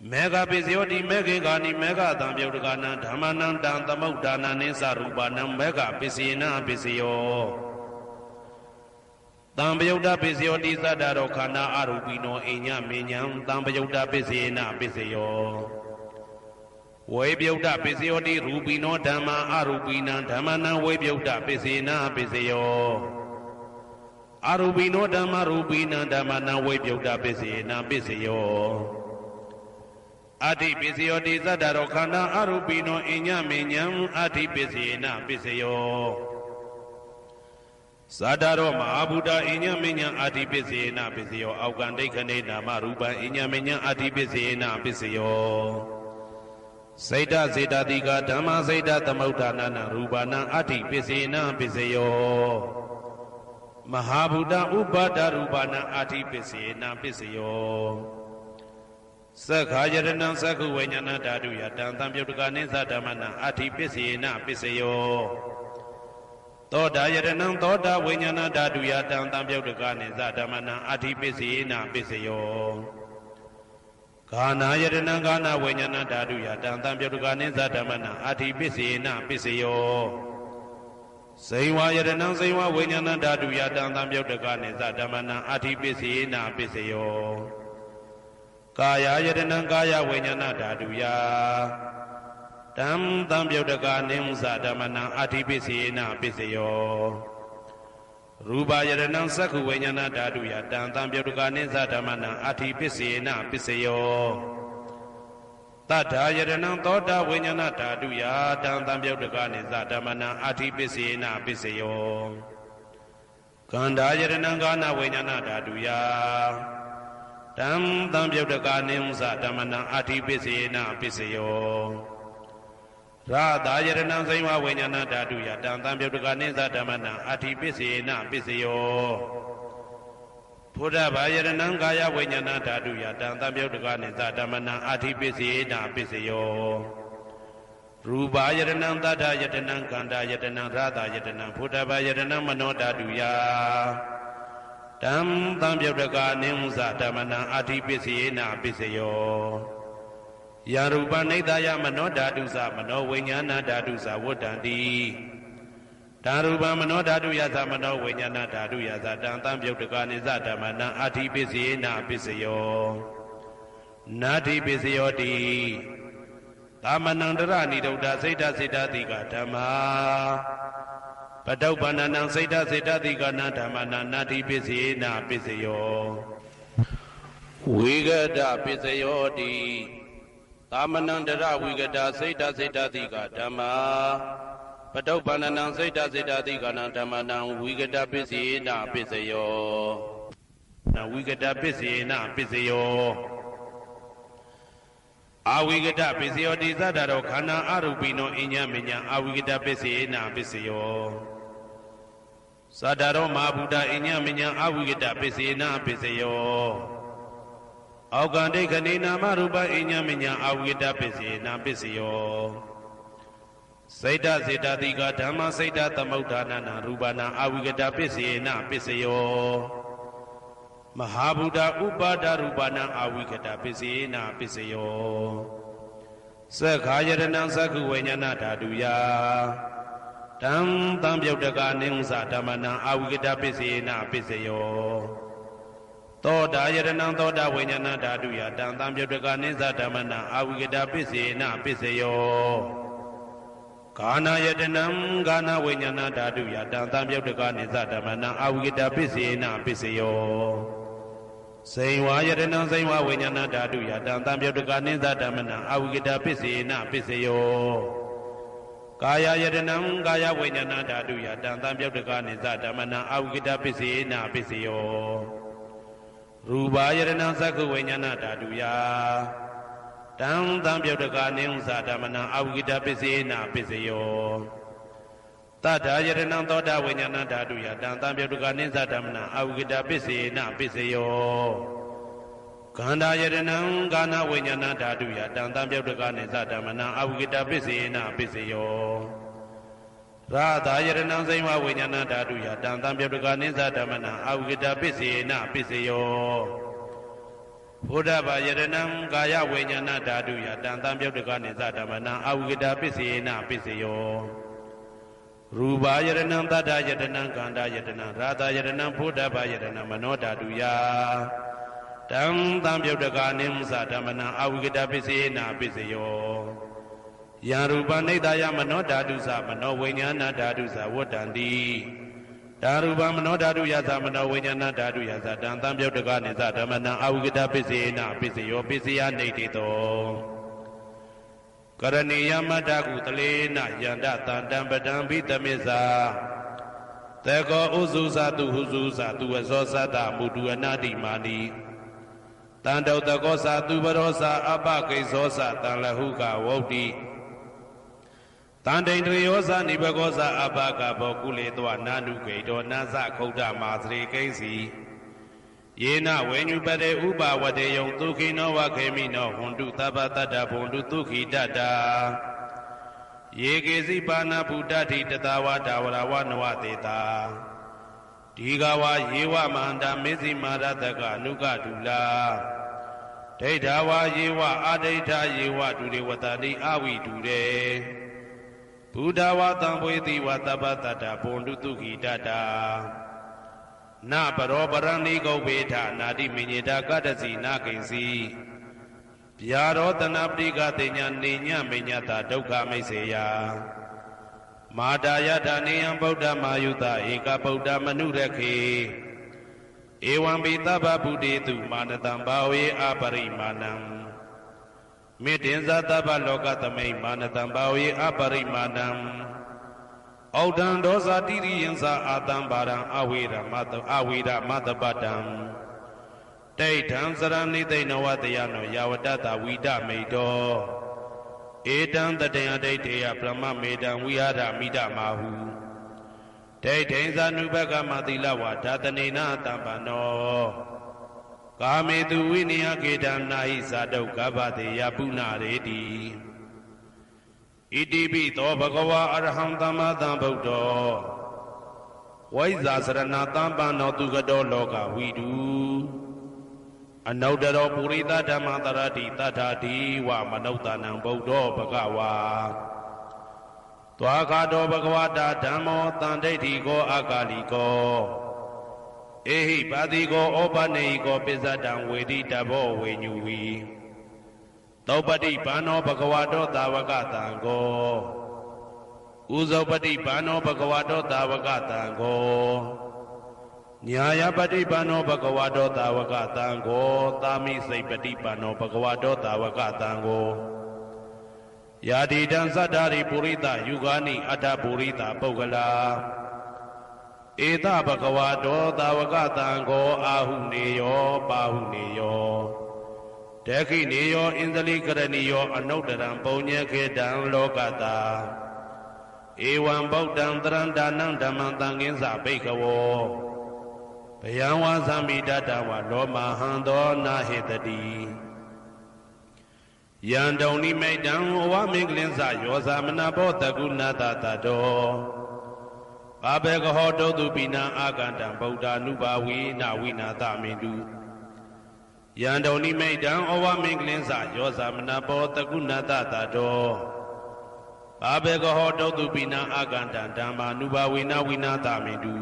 ဣ မေဃပိစယောတိမေခေကာနိမေဃတံပြုတ်တကနံဓမ္မနံတံသမုဒ္ဒါနံနိသရူပနံမေဃပိစေနပိစယောတံပယုတ်တပိစယောတိသတ္တရောခန္ဓာအရူပိနောအိညမေညံတံပယုတ်တပိစေနပိစယောဝေပြုတ်တပိစယောတိရူပိနောဓမ္မာအရူပိနံဓမ္မနံဝေပြုတ်တပိစေနပိစယောအရူပိနောဓမ္မရူပိနံဓမ္မနံဝေပြုတ်တပိစေနပိစယောအတိပိစယောတိသတ္တရောခန္ဓာအရူပိနောအိညမေညံအတိပိစေနပိစယောသတ္တရောမဟာဗုဒ္ဓအိညမေညံအတိပိစေနပိစယောအောက်ကံဒိဋ္ဌနေနာမရူပံအိညမေညံအတိပိစေနပိစယောစိတ်တစေတတိကဓမ္မစိတ်တသမုဋ္ဌာနနရူပနံအတိပိစေနပိစယောမဟာဗုဒ္ဓဥပါဒရူပနံအတိပိစေနပိစယောသက္ခာယရဏံသက္ခုဝိညာဏဓာတုယတံသံပြုတ်တကနိသဓမ္မနံအထိပစ္စေနပစ္စယောသောတာယရဏံသောတာဝိညာဏဓာတုယတံသံပြုတ်တကနိသဓမ္မနံအထိပစ္စေနပစ္စယောဂာနာယရဏံဂာနာဝိညာဏဓာတုယတံသံပြုတ်တကနိသဓမ္မနံအထိပစ္စေနပစ္စယောဇိဝယရဏံဇိဝဝိညာဏဓာတုယတံသံပြုတ်တကနိသဓမ္မနံအထိပစ္စေနပစ္စယောကာယယတနံကာယဝိညာဏဓာတုယတံသံပြုတ်တကနိမ္စဓမ္မနံအထိပစ္စေနပစ္စယောရူပယတနံသက္ခုဝိညာဏဓာတုယတံသံပြုတ်တကနိသဓမ္မနံအထိပစ္စေနပစ္စယောတတ္ထာယတနံသောတာဝိညာဏဓာတုယတံသံပြုတ်တကနိသဓမ္မနံအထိပစ္စေနပစ္စယောကန္ဓာယတနံကာနဝိညာဏဓာတုယတံသံပြုတ်တကနိမ္စဓမ္မနံအထိပစ္စေနပစ္စယောရတာယရဏံဇိဝဝိညာဏဓာတုယတံသံပြုတ်တကနိသဓမ္မနံအထိပစ္စေနပစ္စယောဘုဒ္ဓဘာယရဏံကာယဝိညာဏဓာတုယတံသံပြုတ်တကနိသဓမ္မနံအထိပစ္စေနပစ္စယောရူပယရဏံသတ္တယတနံခန္ဓာယတနံရတာယတနံဘုဒ္ဓဘာယရဏံမနောဓာတုယတံသံပြုတ်တကနိမ္စဓမ္မနံအထိပစ္စေနပစ္စယောယရူပနိဒာယမနောဓာတုသမနောဝိညာဏဓာတုသဝတ္တံတိဓာရူပမနောဓာတုယသမနောဝိညာဏဓာတုယသတံသံပြုတ်တကနိသဓမ္မနံအထိပစ္စေနပစ္စယောနာတိပစ္စယောတိသမနံတရဏိဒုဒ္ဓစိတ်တစေတတိကဓမ္မာပတုပ္ပန္နံစိတ်တစေတတိကနံဓမ္မနံနာတိပစ္စေနပစ္စယောဝိဂဒပစ္စယောတိသမနံတရဝိဂဒစိတ်တစေတတိကဓမ္မာပတုပ္ပန္နံစိတ်တစေတတိကနံဓမ္မနံဝိဂဒပစ္စေနပစ္စယောနဝိဂဒပစ္စေနပစ္စယောအဝိဂဒပစ္စယောတိသတ္တရောခန္ဓာအရူပိနောအညမညအဝိဂဒပစ္စေနပစ္စယောသတ္တရောမဟာဗုဒ္ဓအညမညအဝိဂဒပစ္စေနပစ္စယောအောက်ကံဒိဋ္ဌနေနာမရူပအညမညအဝိဂဒပစ္စေနပစ္စယောစိတ်တစေတတိကဓမ္မစိတ်တသမုဋ္ဌာနနာရူပနာအဝိဂဒပစ္စေနပစ္စယောမဟာဗုဒ္ဓဥပါဒရူပနာအဝိဂဒပစ္စေနပစ္စယောသက္ခာယရဏံသက္ခုဝိညာဏဓာတုယတံသံပြုတ်တကနိမ္စဓမ္မနံအဝိဂဒပစ္စေနပစ္စယောသောတာယရဏံသောတာဝိညာဏဓာတုယတံသံပြုတ်တကနိသဓမ္မနံအဝိဂဒပစ္စေနပစ္စယောဂာနာယတနံဂာနာဝိညာဏဓာတုယတံသံပြုတ်တကနိသဓမ္မနံအဝိဂဒပစ္စေနပစ္စယောဇိဝယတနံဇိဝဝိညာဏဓာတုယတံသံပြုတ်တကနိသဓမ္မနံအဝိဂဒပစ္စေနပစ္စယောကာယယတနံကာယဝိညာဏဓာတုယတံသံပြုတ်တကနိသဓမ္မနံအဝိဂဒပစ္စေနပစ္စယောရူပယရဏံသက္ခုဝိညာဏဓာတုယတံသံပြုတ်တကနိမ္စဓမ္မနံအဝိဂဒပစ္စေနပစ္စယောတတ္ထာယရဏံသောတာဝိညာဏဓာတုယတံသံပြုတ်တကနိသဓမ္မနံအဝိဂဒပစ္စေနပစ္စယောခန္ဓာယရဏံကာနဝိညာဏဓာတုယတံသံပြုတ်တကနိသဓမ္မနံအဝိဂဒပစ္စေနပစ္စယောရတာယရဏံဇိဝဝိညာဏဓာတုယတံသံပြုတ်တကနိသဓမ္မနံအဝိဂဒပစ္စေနပစ္စယော ဘုဒ္ဓဘာယတနံကာယဝိညာဏဓာတုယတံတံပြုတ်တကနေသဓမ္မနံအဝိကတာပစ္စယေနပစ္စယောရူပယတနံသတ္တယတနံကန္တာယတနံရာသယတနံဘုဒ္ဓဘာယတနံမနောဓာတုယတံတံပြုတ်တကနေသဓမ္မနံအဝိကတာပစ္စယေနပစ္စယောယံရူပနိဒာယမနောဓာတုသမနောဝိညာဏဓာတုသဝတ္တန္တိဓာရူပမနောဓာတုယသမနောဝိညာဏဓာတုယသတံတံပြုတ်တကနေသဓမ္မနံအဝိကတာပစ္စယေနပစ္စယောပစ္စယနေတိတောကရဏီယမတ္တကုတလေနယန္တတံတံပတံဘိတမေဇာတေကောဥစုသတုဟုစုသတုဝဇောသတ္တမုတုအနာတိမာနိတံတောတကောသတုပရောသအပကိဇောသတံလဟုကဝုတ်တိတန်တိန်တယောဇနိဘကောဇအဘကဘောကုလေတောနာနုဂိတောနသခုဒ္ဓမာသရေကိစီယေနဝေညုပတေဥပဝတေယံဒုခိနောဝခေမိနောဟွန်တုသဗ္ဗတတ္တဘွန်တုဒုခိတတ္တာယေကေစီပါဏဗုဒ္ဓတိတတဝတာဝရဝနဝတေတာဒီဃဝယေဝမန္တမေဇိမာရတကအနုကဒုလာဒိဋ္ဌဝယေဝအာဒိဋ္ဌယေဝဒုရေဝတတိအဝိဒုရေဘုဒ္ဓဝါတံဝေတိဝတပ္ပတတ္တဘွန်တုတုခိတတ္တာနပရောပရဏိကုဗ္ဗေထနာတိမိညေတာကတ္တစီနာကိဉ္စီဗျာရောတနာပတိကတေညာနေညမိညတာဒုက္ခမိတ်စေယမာတာယတာနေယံဗုဒ္ဓမာယုတဧကဗုဒ္ဓမနုရခေဧဝံပိသဗ္ဗဗုတေတုမာနတံဘာဝေအပရိမာဏံမေတ္တင်္ဇသဗ္ဗလောကသမိမာနတံဘာဝေအပရိမာဏံဩဒံဒောဇာတိရိယံသာအာတံဘာရံအဝေရမတအဝေရမတပတံဒိဋ္ဌံစရဏိသိဏဝတယနောယဝတတဝိဒမိတောဧတံတတေယဒိဋ္ဌေယဗြဟ္မမေတံဝိဟာရမိဒမာဟုဒိဋ္ဌိဇာနုဘကမတိလဝဓာတနေနတံပနောကာမေတုဝိနယကေတံနာဟိဇာတုကဗ္ဗတေယပုဏ္ဏရေတိဣတိပိသောဘဂဝါအရဟံသမ္မာသမ္ဗုဒ္ဓောဝိဇာစရဏတံပန္နောသူကတောလောကဝိတုအနုတ္တရောပုရိသဓမ္မတရတိတထာတိဝမနုဿာနံဗုဒ္ဓောဘဂဝါသွားခါတောဘဂဝတာဓမ္မောတန်ဒိဋ္ဌိကောအကာလိကောဧဟိပါတိကောဩပနေဟိကောပိစ္ဆတံဝေတိတဘောဝေညူဝီသောပတိဘာနောဘဂဝတောသာဝကတံကောဥဇောပတိဘာနောဘဂဝတောသာဝကတံကောညာယပတိဘာနောဘဂဝတောသာဝကတံကောသာမိစိတ်ပတိဘာနောဘဂဝတောသာဝကတံကောယာတိတံသတ္တာရိပုရိသယုဂာနိအတ္တပုရိသပုဂ္ဂလာဧတဘဂဝတောသာဝကတံကောအာဟုနေယောပါဟုနေယောဒခိနေယောဣန္ဒလိကရဏီယောအနုတ္တရံပုံညေခေတံလောကတာဧဝံဗုဒ္ဓံတရံဒါနံဓမ္မံသံဃင်းစဘိက္ခဝောဘယံဝါသမိတတဝလောမဟံသောနာဟေတတိယံတုံနိမိတံဝမင်္ဂလင်းစယောဇာမနာဘောတကုဏတတတောဘာဘေကဟောတုတုပိနံအာကန္တံဗုဒ္ဓ ानु ဘာဝိနာဝိနာသမင်တုယံတုံနိမိတံဩဝမင်္ဂလင်းစယောဇာမနာဘောတကုဏတတတောဘာဘေကဟောတုတုပိနံအာကန္တံဓမ္မာနုဘာဝိနာဝိနာသမင်တု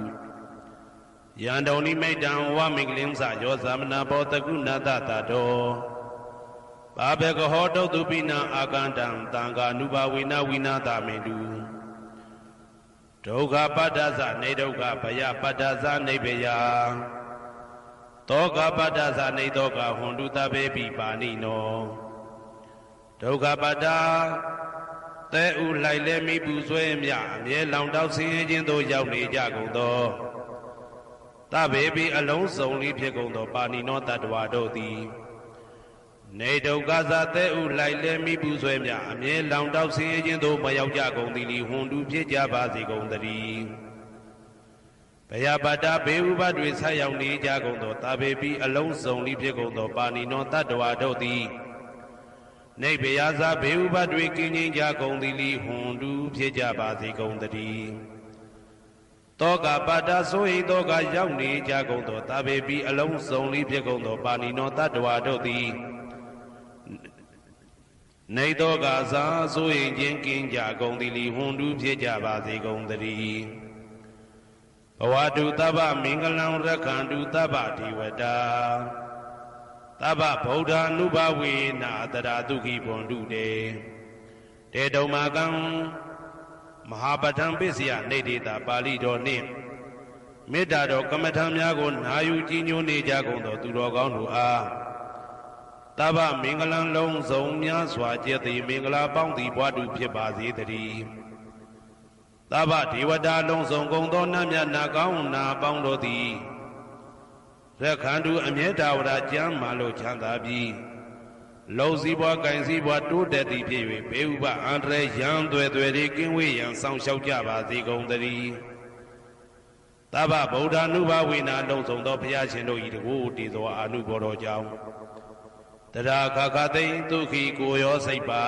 ယံတုံနိမိတံဩဝမင်္ဂလင်းစယောဇာမနာဘောတကုဏတတတောဘာဘေကဟောတုတုပိနံအာကန္တံသံဃာနုဘာဝိနာဝိနာသမင်တုဒုက္ခပတ္တသနေဒုက္ခဘယပတ္တသနေဘယတောကပတ္တသနေတောကဟွန်တုတဘေပိပါဏိနောဒုက္ခပတ္တသဲဥလိုက်လဲမိပူဆွဲမြအမြဲလောင်တောက်ဆင်းရဲခြင်းသို့ရောက်နေကြကုန်သောတဘေပိအလုံးစုံလေးဖြစ်ကုန်သောပါဏိနောတတ္တဝါတို့သည်နေဒုက္ခသသဲဥလိုက်လဲမိပူဆွဲမြအမြဲလောင်တောက်ဆင်းရဲခြင်းသို့မရောက်ကြကုန်သည်လီဟွန်တုဖြစ်ကြပါစေကုန်သတည်းဘယပတ္တဘေဥပတွေဆက်ရောက်နေကြကုန်သောတဘေပိအလုံးစုံလေးဖြစ်ကုန်သောပါဏိနောတတ္တဝါတို့သည်နေဘယဇဘေဥပတွေကင်းငြိမ်းကြကုန်သည်လီဟွန်တုဖြစ်ကြပါစေကုန်သတည်း တောကပါတာဆိုဟိတောကရောက်နေကြကုန်သောတာပေပီအလုံးစုံလေးဖြစ်ကုန်သောပါဏိနောတတ္တဝါတို့သည်နေတောကစားဆိုရင်ချင်းကင်းကြကုန်သည်လီဟွန်တူးဖြစ်ကြပါစေကုန်သတည်းဘဝတုတဗ္ဗမင်္ဂလံရက္ခန္တုတဗ္ဗဒေဝတာတဗ္ဗဗုဒ္ဓ ानु ဘဝေနာတရာဒုက္ခိဘွန်တုတေတေတုံမာကံမဟာပဋ္ဌံပစ္စယနေတေတာပါဠိတော်နှင့်မေတ္တာတော်ကမ္မထံများကိုနာယူကြည်ညိုနေကြကုန်သောသူတော်ကောင်းတို့အားတဗ္ဗမင်္ဂလံလုံးစုံများစွာကျက်သည်မင်္ဂလာပေါင်းသည်ဘွားတူဖြစ်ပါစေတည်းတဗ္ဗဒေဝတာလုံးစုံကုန်သောနတ်မြတ်နာကောင်းနာပေါင်းတို့သည်ရက္ခန္တုအမြဲတဝရကျမ်းမာလို့ချမ်းသာပြီးလုံစည်းပွားကင်စည်းပွားတိုးတက်သည်ဖြစ်၍ဘေဥပအန္တရာယ်ရန်သွဲသွဲတွေကင်းဝေးရန်ဆောင်ရှောက်ကြပါစေကုန်သတည်းတဗ္ဗဗုဒ္ဓ ानु ဘဝေနာလုံးစုံသောဘုရားရှင်တို့၏တကူတည်သောအာနုဘောတော်ကြောင့်တရာခခသိမ့်ဒုက္ခိကိုရောစိတ်ပါ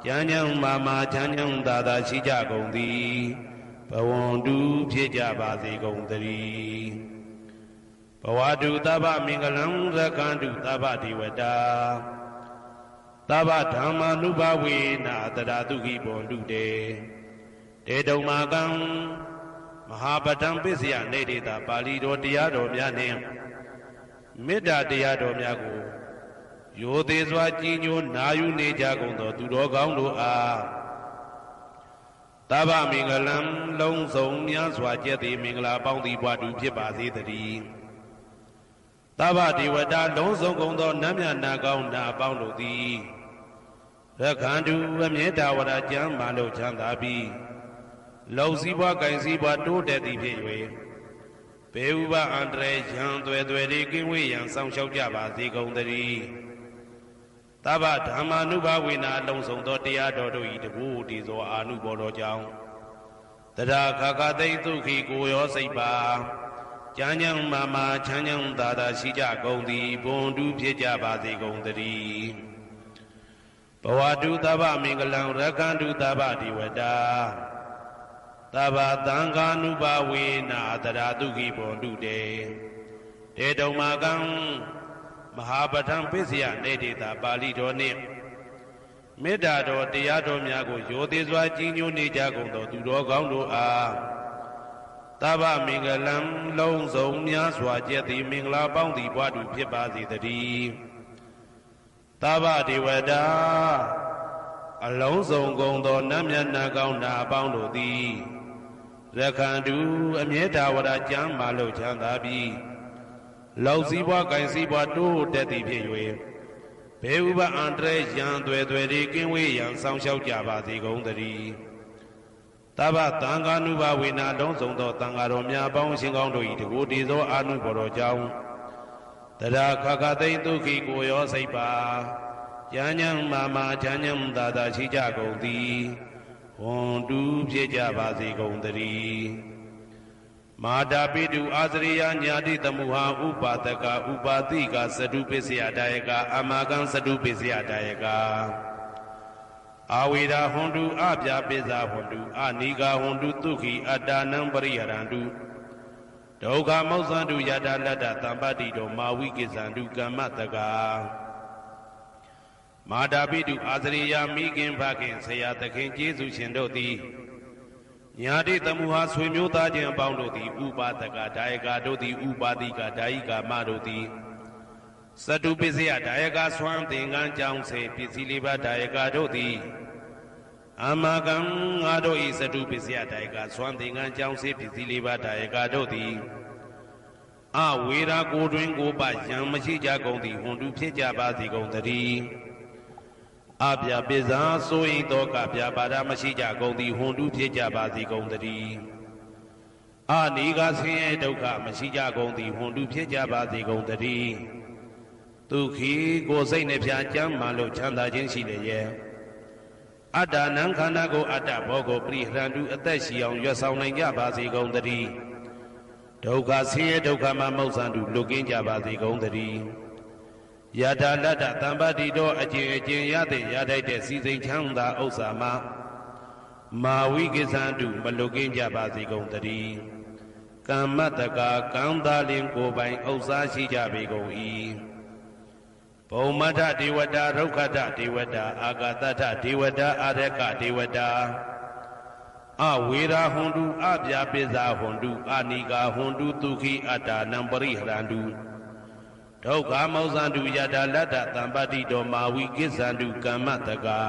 ဉာဏ်ဉာဏ်မာမာချမ်းချမ်းသာသာရှိကြကုန်သည်ဘဝန္တုဖြစ်ကြပါစေကုန်သတည်းဘဝတုတဗ္ဗမင်္ဂလံရက္ခန္တုတဗ္ဗဒေဝတာတဗ္ဗဓမ္မာနုဘဝေနာတရာဒုက္ခိဘွန်တုတေတေတုံမာကံမဟာပဋ္ဌံပစ္စယနေတေတာပါဠိတော်တရားတော်များနှင့်မေတ္တာတရားတော်များကိုရိုသေစွာကြည်ညိုနာယူနေကြကုန်သောသူတော်ကောင်းတို့အားတဗ္ဗမင်္ဂလံလုံးစုံများစွာကျက်သည်မင်္ဂလာပေါင်းသည်ဘွားတူဖြစ်ပါစေတည်းတဗ္ဗဒေဝတာလုံးစုံကုန်သောနတ်မြတ်နာကောင်းနာပေါင်းတို့သည်ရက္ခန္တုအမြဲတဝရကျမ်းမာလို့ချမ်းသာပြီးလုံစည်းပွားကင်စည်းပွားတိုးတက်သည်ဖြစ်၍ဘေဥပအန္တရာယ်ရန်သွဲသွဲတွေကင်းဝေးရန်ဆောင်ရှောက်ကြပါစေကုန်သတည်းတဗ္ဗဓမ္မာနုဘဝေနာလုံးစုံသောတရားတော်တို့၏တကူတည်သောအာနုဘောတော်ကြောင့်တရာခခသိမ့်ဒုက္ခိကိုရောစိတ်ပါဉာဏ်ဉာဏ်မာမာချမ်းချမ်းသာသာရှိကြကုန်သည်ဘွန်တူဖြစ်ကြပါစေကုန်သတည်းဘဝတုတဗ္ဗမင်္ဂလံရက္ခန္တုတဗ္ဗဒေဝတာတဗ္ဗသံဃာနုဘဝေနာတရာဒုက္ခိဘွန်တုတေတေတုံမာကံမဟာပဋ္ဌံပစ္စယနေတေတာပါဠိတော်နှင့်မေတ္တာတော်တရားတော်များကိုရိုသေစွာကြည်ညိုနေကြကုန်သောသူတော်ကောင်းတို့အားတဗ္ဗမင်္ဂလံလုံးစုံများစွာကျက်သည်မင်္ဂလာပေါင်းသည်ဘွားတူဖြစ်ပါစေတည်းတဗ္ဗဒေဝတာအလုံးစုံကုန်သောနတ်မြတ်နာကောင်းနာပေါင်းတို့သည်ရက္ခန္တုအမြဲတဝရကျမ်းမာလို့ချမ်းသာပြီးလောက်စည်းပွားကင်စည်းပွားတိုးတက်သည်ဖြစ်၍ဘေဥပအန္တရာယ်ရန်သွဲသွဲတွေကင်းဝေးရန်ဆောင်ရှောက်ကြပါစေကုန်သတည်းတဗ္ဗသံဃာနုဘဝေနာလုံးစုံသောသံဃာတော်များပေါင်းရှင်ကောင်းတို့၏တကူတည်သောအာနုဘော်တော်ကြောင့်တရာခခသိမ့်ဒုက္ခိကိုရောစိတ်ပါဉာဏ်ဉာဏ်မာမာချမ်းချမ်းသာသာရှိကြကုန်သည်ဟွန်တူဖြစ်ကြပါစေကုန်သတည်းမာတာပိတုအာသရိယညာတိတမုဟာဥပါဒကဥပါတိကသတုပစ္စယဒါယကအမကံသတုပစ္စယဒါယကအာဝေရာဟွန်တုအပြာပိဇာဟွန်တုအနိဂါဟွန်တုဒုက္ခိအတ္တနံပရိဟရန္တုဒုက္ခမောဇ္ဇန္တုယတာလတ္တသံပတ္တိတောမာဝိကိဇန္တုကမ္မတကမာတာပိတုအာသရိယမိခင်ဖခင်ဆရာသခင်ကျေးဇူးရှင်တို့သည်ညာတိတမုဟာဆွေမျိုးသားချင်းအပေါင်းတို့သည်ဥပါဒကဒါယကတို့သည်ဥပါတိကဒါယိကာမတို့သည်သတုပစ္စယဒါယကဆွမ်းသင်္ကန်းကြောင်းစေပစ္စည်းလေးပါးဒါယကတို့သည်အမကံငါတို့ဤသတုပစ္စယဒါယကဆွမ်းသင်္ကန်းကြောင်းစေပစ္စည်းလေးပါးဒါယကတို့သည်အဝေရာကိုတွင်ကိုပယံမရှိကြကုန်သည်ဟွန်တုဖြစ်ကြပါစေကုန်သတည်းအပြာပိဇာဆိုရင်တော့ကပြာပါဒမရှိကြကုန်သည်ဟွန်တုဖြစ်ကြပါစေကုန်သတည်းအနိဂဆင်းရဲဒုက္ခမရှိကြကုန်သည်ဟွန်တုဖြစ်ကြပါစေကုန်သတည်းဒုက္ခိကိုယ်စိတ်နှပြကျမ်းမှလို့ချမ်းသာခြင်းရှိလေရဲ့အတ္တနံခန္ဓာကိုအတ္တဘောကိုပရိဟရန္တုအသက်ရှိအောင်ရွတ်ဆောင်နိုင်ကြပါစေကုန်သတည်းဒုက္ခဆင်းရဲဒုက္ခမှမောဇ္ဇန္တုလွတ်ကင်းကြပါစေကုန်သတည်းယတာလတ္တသံပတ္တိတော်အကျင့်အကျင့်ရတဲ့ရထိုက်တဲ့စီစိန်ချမ်းသာဥစ္စာမှာမာဝိကိဇန္တုမလွတ်ကင်းကြပါစေကုန်သတည်း ကမ္မတကာကံသာလင်ကိုပိုင်ဥစ္စာရှိကြပေကုန်၏ဘုံမထဒေဝတာရုက္ခထဒေဝတာအာဂတထဒေဝတာအာရကဒေဝတာအဝေရာဟွန်တုအပြာပိဇာဟွန်တုအာနိကာဟွန်တုတုခိအတ္တနံပရိဟရန္တုဒုက္ခမောဇန္တုယတာလတ္တသံပတိတောမာဝိကိစ္ဆန္တုကမ္မတကာ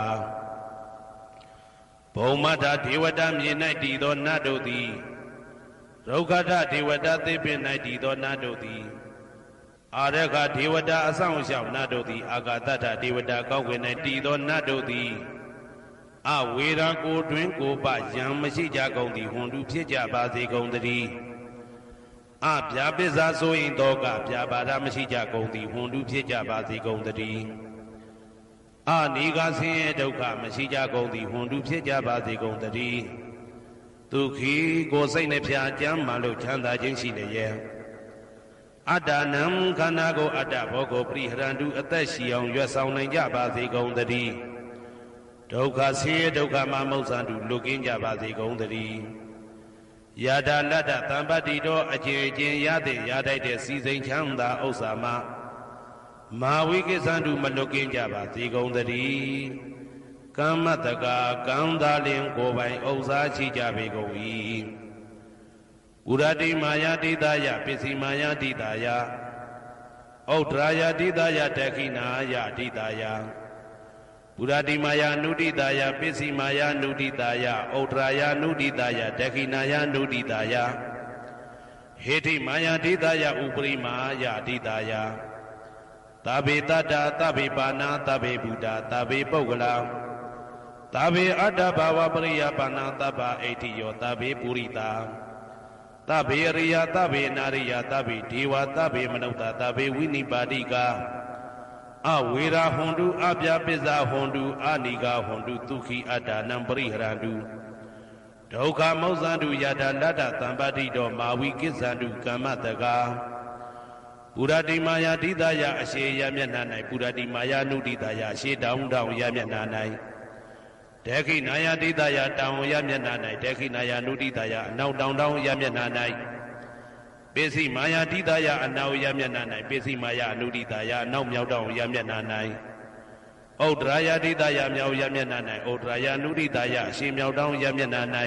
ဘုံမထဒေဝတာမြေ၌တည်သောနတ်တို့သည်ရုက္ခထဒေဝတာသေပင်၌တည်သောနတ်တို့သည်အာရကဒေဝတာအဆောင်ရှောက်နတ်တို့သည်အာဂတထဒေဝတာကောက်ွယ်၌တည်သောနတ်တို့သည်အဝေရာကိုတွင်ကိုပယံမရှိကြကုန်သည်ဟွန်တုဖြစ်ကြပါစေကုန်တည်းအပြာပစ္စာဆိုရင်တော့ကပြာပါဒမရှိကြကုန်သည်ဟွန်တုဖြစ်ကြပါစေကုန်တည်းအနိကဆင်းရဲဒုက္ခမရှိကြကုန်သည်ဟွန်တုဖြစ်ကြပါစေကုန်တည်းဒုက္ခိကိုစိတ်နှဖျားကြမ်းမှလို့ချမ်းသာခြင်းရှိလျက်အတ္တနံခန္ဓာကိုအတ္တဘောကိုပရိဟရန္တုအသက်ရှိအောင်ရွတ်ဆောင်နိုင်ကြပါစေကုန်တည်းဒုက္ခဆင်းရဲဒုက္ခမှမௌဇန္တုလွတ်ကင်းကြပါစေကုန်တည်းယာတာလတ္တသံပတ္တိတော်အကျဉ်းချင်းရတဲ့ရတိုက်တဲ့စီစိန်ချမ်းသာဥစ္စာမှမာဝိကိစ္ဆန္တုမလွတ်ကင်းကြပါစေကုန်တည်းကမ္မတကာကံသာလင်ကိုပိုင်ဥစ္စာရှိကြပေကုန်၏ဥရတိမာယာတိတယပစ္စည်းမာယာတိတယဩဒရာယတိတယတခိနာယတိတယဥရတိမာယာနုတိတယပစ္စည်းမာယာနုတိတယဩဒရာယနုတိတယတခိနာယနုတိတယဟေတိမာယာတိတယဥပရိမာယတိတယသဗ္ဗေတတ္တသဗ္ဗေပါဏာသဗ္ဗေဘုဒ္ဓသဗ္ဗေပုဂ္ဂလာသဗ္ဗေအတ္တဘာဝပရိယပါဏာသဗ္ဗအိဋ္ဌိယောသဗ္ဗေပုရိတာသဗ္ဗေရိယသဗ္ဗေနာရိယသဗ္ဗေဒေဝသဗ္ဗေမနုဿသဗ္ဗေဝိနိပါတိကအဝေရာဟွန်တုအပြာပစ္စာဟွန်တုအာနိကာဟွန်တုဒုက္ခိအတ္တနံပရိဟရန္တုဒုက္ခမောဇန္တုယတာလတ္တသံပတိတောမာဝိကိစ္ဆန္တုကမ္မတကာပုရတိမာယာတိတယအရှိယမျက်နှာ၌ပုရတိမာယာနုတိတယအရှိတောင်းတောင်းယမျက်နှာ၌တေခိနာယတိတယတောင်းယမျက်နှာ၌တေခိနာယနုတိတယအနောက်တောင်းတောင်းယမျက်နှာ၌ပစ္စည်းမာယာတိတယအနောက်ယမျက်နှာ၌ပစ္စည်းမာယာအနုတိတယအနောက်မြောက်တောင်းယမျက်နှာ၌ဩဒရာယတိတယမြောက်ယမျက်နှာ၌ဩဒရာယနုတိတယအရှိမြောက်တောင်းယမျက်နှာ၌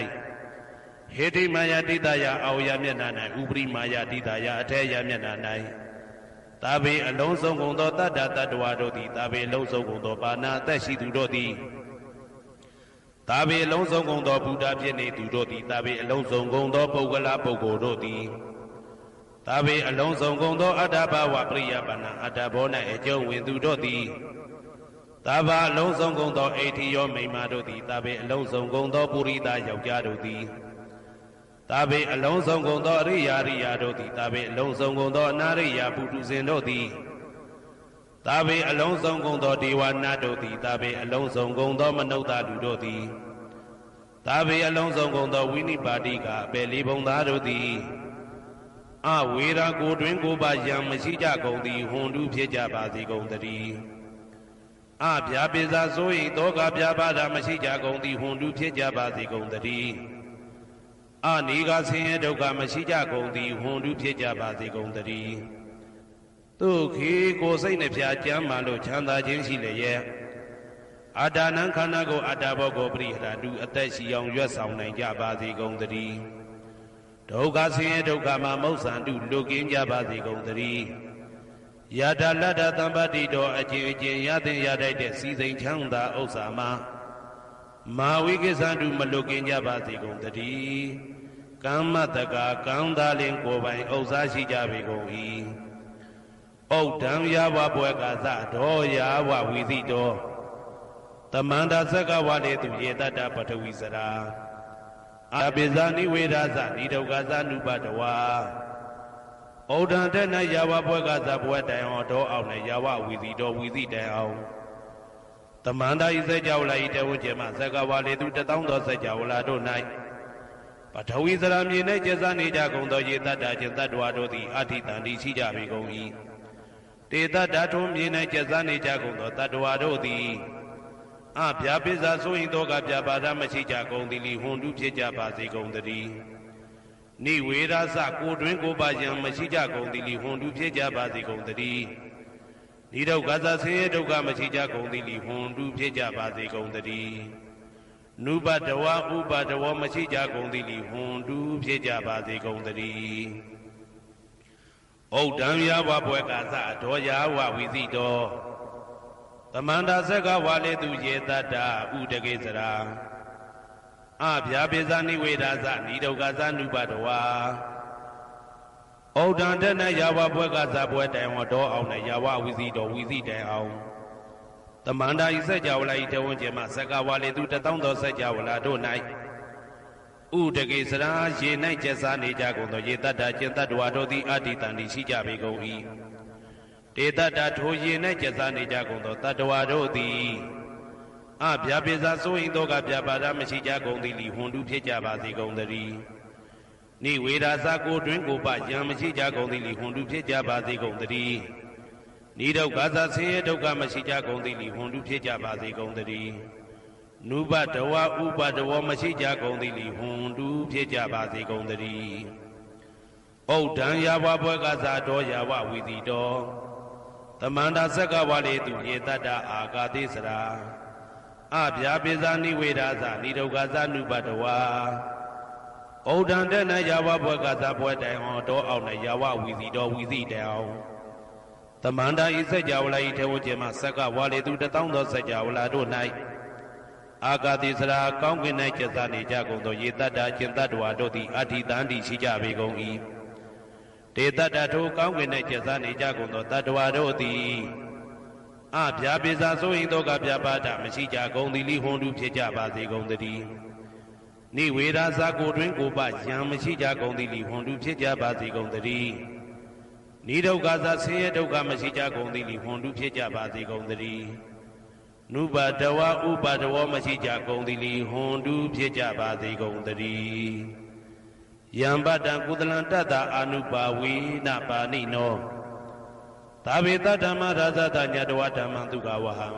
ဟေတိမာယာတိတယအောယမျက်နှာ၌ဥပရိမာယာတိတယအထေယမျက်နှာ၌သာဘေအလုံးစုံကုန်သောတတ္တတတ္တဝါတို့သည်သာဘေအလုံးစုံကုန်သောပါဏာအသက်ရှိသူတို့သည်သာဘေအလုံးစုံကုန်သောဘုဒ္ဓဖြစ်နေသူတို့သည်သာဘေအလုံးစုံကုန်သောပုဂ္ဂလပုဂ္ဂိုလ်တို့သည်သာဘေအလုံးစုံကုန်သောအတ္တဘာဝပရိယပါဏာအတ္တဘော၌အကျုံးဝင်သူတို့သည်သာဘာအလုံးစုံကုန်သောအိဋ္ဌိယောမိမ္မာတို့သည်သာဘေအလုံးစုံကုန်သောပုရိသယောက်ျားတို့သည်သာဘေအလုံးစုံကုန်သောအရိယာရိယာတို့သည်သာဘေအလုံးစုံကုန်သောအနာရိယာပုထုဇဉ်တို့သည်သာဘေအလုံးစုံကုန်သောဒေဝနာတို့သည်သာဘေအလုံးစုံကုန်သောမနုဿလူတို့သည်သာဘေအလုံးစုံကုန်သောဝိနိပါတိကအပေလေးဘုံသားတို့သည်အဝေရာကိုတွင်ကိုပါယံမရှိကြကုန်သည်ဟွန်တုဖြစ်ကြပါစေကုန်တည်းအပြာပိစာဆို၏တောကပြာပါဒမရှိကြကုန်သည်ဟွန်တုဖြစ်ကြပါစေကုန်တည်းအနိကဆင်းရဲဒုက္ခမရှိကြကုန်သည်ဟွန်တုဖြစ်ကြပါစေကုန်တည်းဒုက္ခိကိုစိတ်နှဖျားကြမ်းမှလို့ချမ်းသာခြင်းရှိလျက်အတ္တနံခန္ဓာကိုအတ္တဘောကိုပရိဟရတုအသက်ရှိအောင်ရွတ်ဆောင်နိုင်ကြပါစေကုန်တည်းဒုက္ခဆင်းရဲဒုက္ခမှမௌဇန္တုလွတ်ကင်းကြပါစေကုန်တည်းယတာလတ္တသံပတ္တိတော်အကျဉ်းချင်းရတဲ့ရတိုက်တဲ့စီစိန်ချမ်းသာဥစ္စာမှမာဝိကိစ္ဆန္တုမလွတ်ကင်းကြပါစေကုန်တည်းကမ္မတကာကံသာလင်ကိုပိုင်ဥစ္စာရှိကြပေကုန်၏ဩဒံယာဝဘွယ်ကသဒောယာဝဝီသိတောတမန္တသက္ကဝလေတုယေတတ္တပထဝီစရာအပိဇာနိဝေဒသနိဒုက္ခသနုပတဝါဩဒံတဲ့၌ယာဝဘွယ်ကသဘွယ်တိုင်အောင်ဒောအောင်၌ယာဝဝီသိတောဝီသိတိုင်အောင်တမန္တဤစကြဝဠာဤတဝကျေမသက္ကဝလေတုတသောသောစကြဝဠာတို့၌ပထဝီစရာမြေ၌ကျဇာနေကြကုန်သောယေတတ္တခြင်းတတ္တဝါတို့သည်အဋ္ဌိတန္တိရှိကြပေကုန်၏တေတ္တထုံးမြေ၌ကျဇာနေကြကုန်သောတတ္တဝါတို့သည်အပြာပိစာဆိုရင်တော့ကပြပါဒမရှိကြကုန်သည်လီဟွန်တုဖြစ်ကြပါစေကုန်တည်း နိဝေရစကိုတွင်ကိုပါယံမရှိကြကုန်သည်လီဟွန်တူဖြစ်ကြပါစေကုန်တည်းနိဒုက္ခသဆင်းရဲဒုက္ခမရှိကြကုန်သည်လီဟွန်တူဖြစ်ကြပါစေကုန်တည်းနုပတဝဥပတဝမရှိကြကုန်သည်လီဟွန်တူဖြစ်ကြပါစေကုန်တည်းဩဒံယဝဘွယ်ကာသဒောယဝဝိသိတောသမန္တာဆက်ကဝါလေသူယေတတ္တဥတကေစရာအဗျာပိဇာနိဝေဒာသနိဒုက္ခသနုပတဝါဩဒံတနယဝဘွယ်ကာသဘွယ်တိုင်ဝတော်အောင်နဲ့ယဝဝိသိတောဝိသိတိုင်အောင်သမန္တာဤစัจ java လာဤတဝန်းကျမဆက်ကဝါလေသူတသောသောစัจ java လာတို့၌ဥတကေစရာရေ၌ကျက်စားနေကြကုန်သောရေတ္တကျင်တ္တဝါတို့သည်အတ္တိတန်တိရှိကြပေကုန်၏တေတ္တထိုရေ၌ကျက်စားနေကြကုန်သောတတ္တဝါတို့သည်အဗျာပိဇာဆိုရင်တော့ကဗျာပါဒမရှိကြကုန်သည်လီဟွန်တူဖြစ်ကြပါစေကုန်တည်းနိဝေဒာသကိုတွင်ကိုပယံမရှိကြကုန်သည်လီဟွန်တူဖြစ်ကြပါစေကုန်တည်းနိဒုက္ခသဆင်းရဲဒုက္ခမရှိကြကုန်သည်လီဟွန်တူဖြစ်ကြပါစေကုန်တည်းနုပတဝဥပတဝမရှိကြကုန်သည်လီဟွန်တူဖြစ်ကြပါစေကုန်တည်းဩဒံယဝဘွယ်ကသာတော်ယဝဝိတိတောသမန္တာဆက်ကဝါလေသူယေတတ္တအာဂတိစရာအဗျာပိဇာနိဝေဒာသနိဒုက္ခသနုပတဝါဩဒံတနယဝဘွယ်ကသာဘွယ်တိုင်ဟောတော်အောင်နဲ့ယဝဝိတိတောဝိတိတိုင်အောင်သမန္တာဤစัจ java လာဤထေဝကျမဆက်ကဝါလေသူတသောသောစัจ java လာတို့၌အာဂတိစရာကောင်းကင်၌ကျက်စားနေကြကုန်သောယေတတ္တကျင်တ္တဝါတို့သည်အဋ္ဌိတန်တိရှိကြပေကုန်၏တေတတ္တထိုကောင်းကင်၌ကျက်စားနေကြကုန်သောတတ္တဝါတို့သည်အဗျာပိဇာဆိုရင်တော့ကဗျာပါဒမရှိကြကုန်သည်လီဟွန်တူဖြစ်ကြပါစေကုန်တည်းနိဝေဒာသကိုတွင်ကိုပယံမရှိကြကုန်သည်လီဟွန်တူဖြစ်ကြပါစေကုန်တည်းနိဒုက္ခသဆင်းရဲဒုက္ခမရှိကြကုန်သည်လီဟွန်တူဖြစ်ကြပါစေကုန်တည်းနုပတဝဥပတဝမရှိကြကုန်သည်လီဟွန်တူဖြစ်ကြပါစေကုန်တည်းယံပတံကုသလံတတ္တအာနုပါဝေနပါဏိနောသာဝေတဓမ္မရာဇတညတဝဓမ္မံဒုက္ခဝဟံ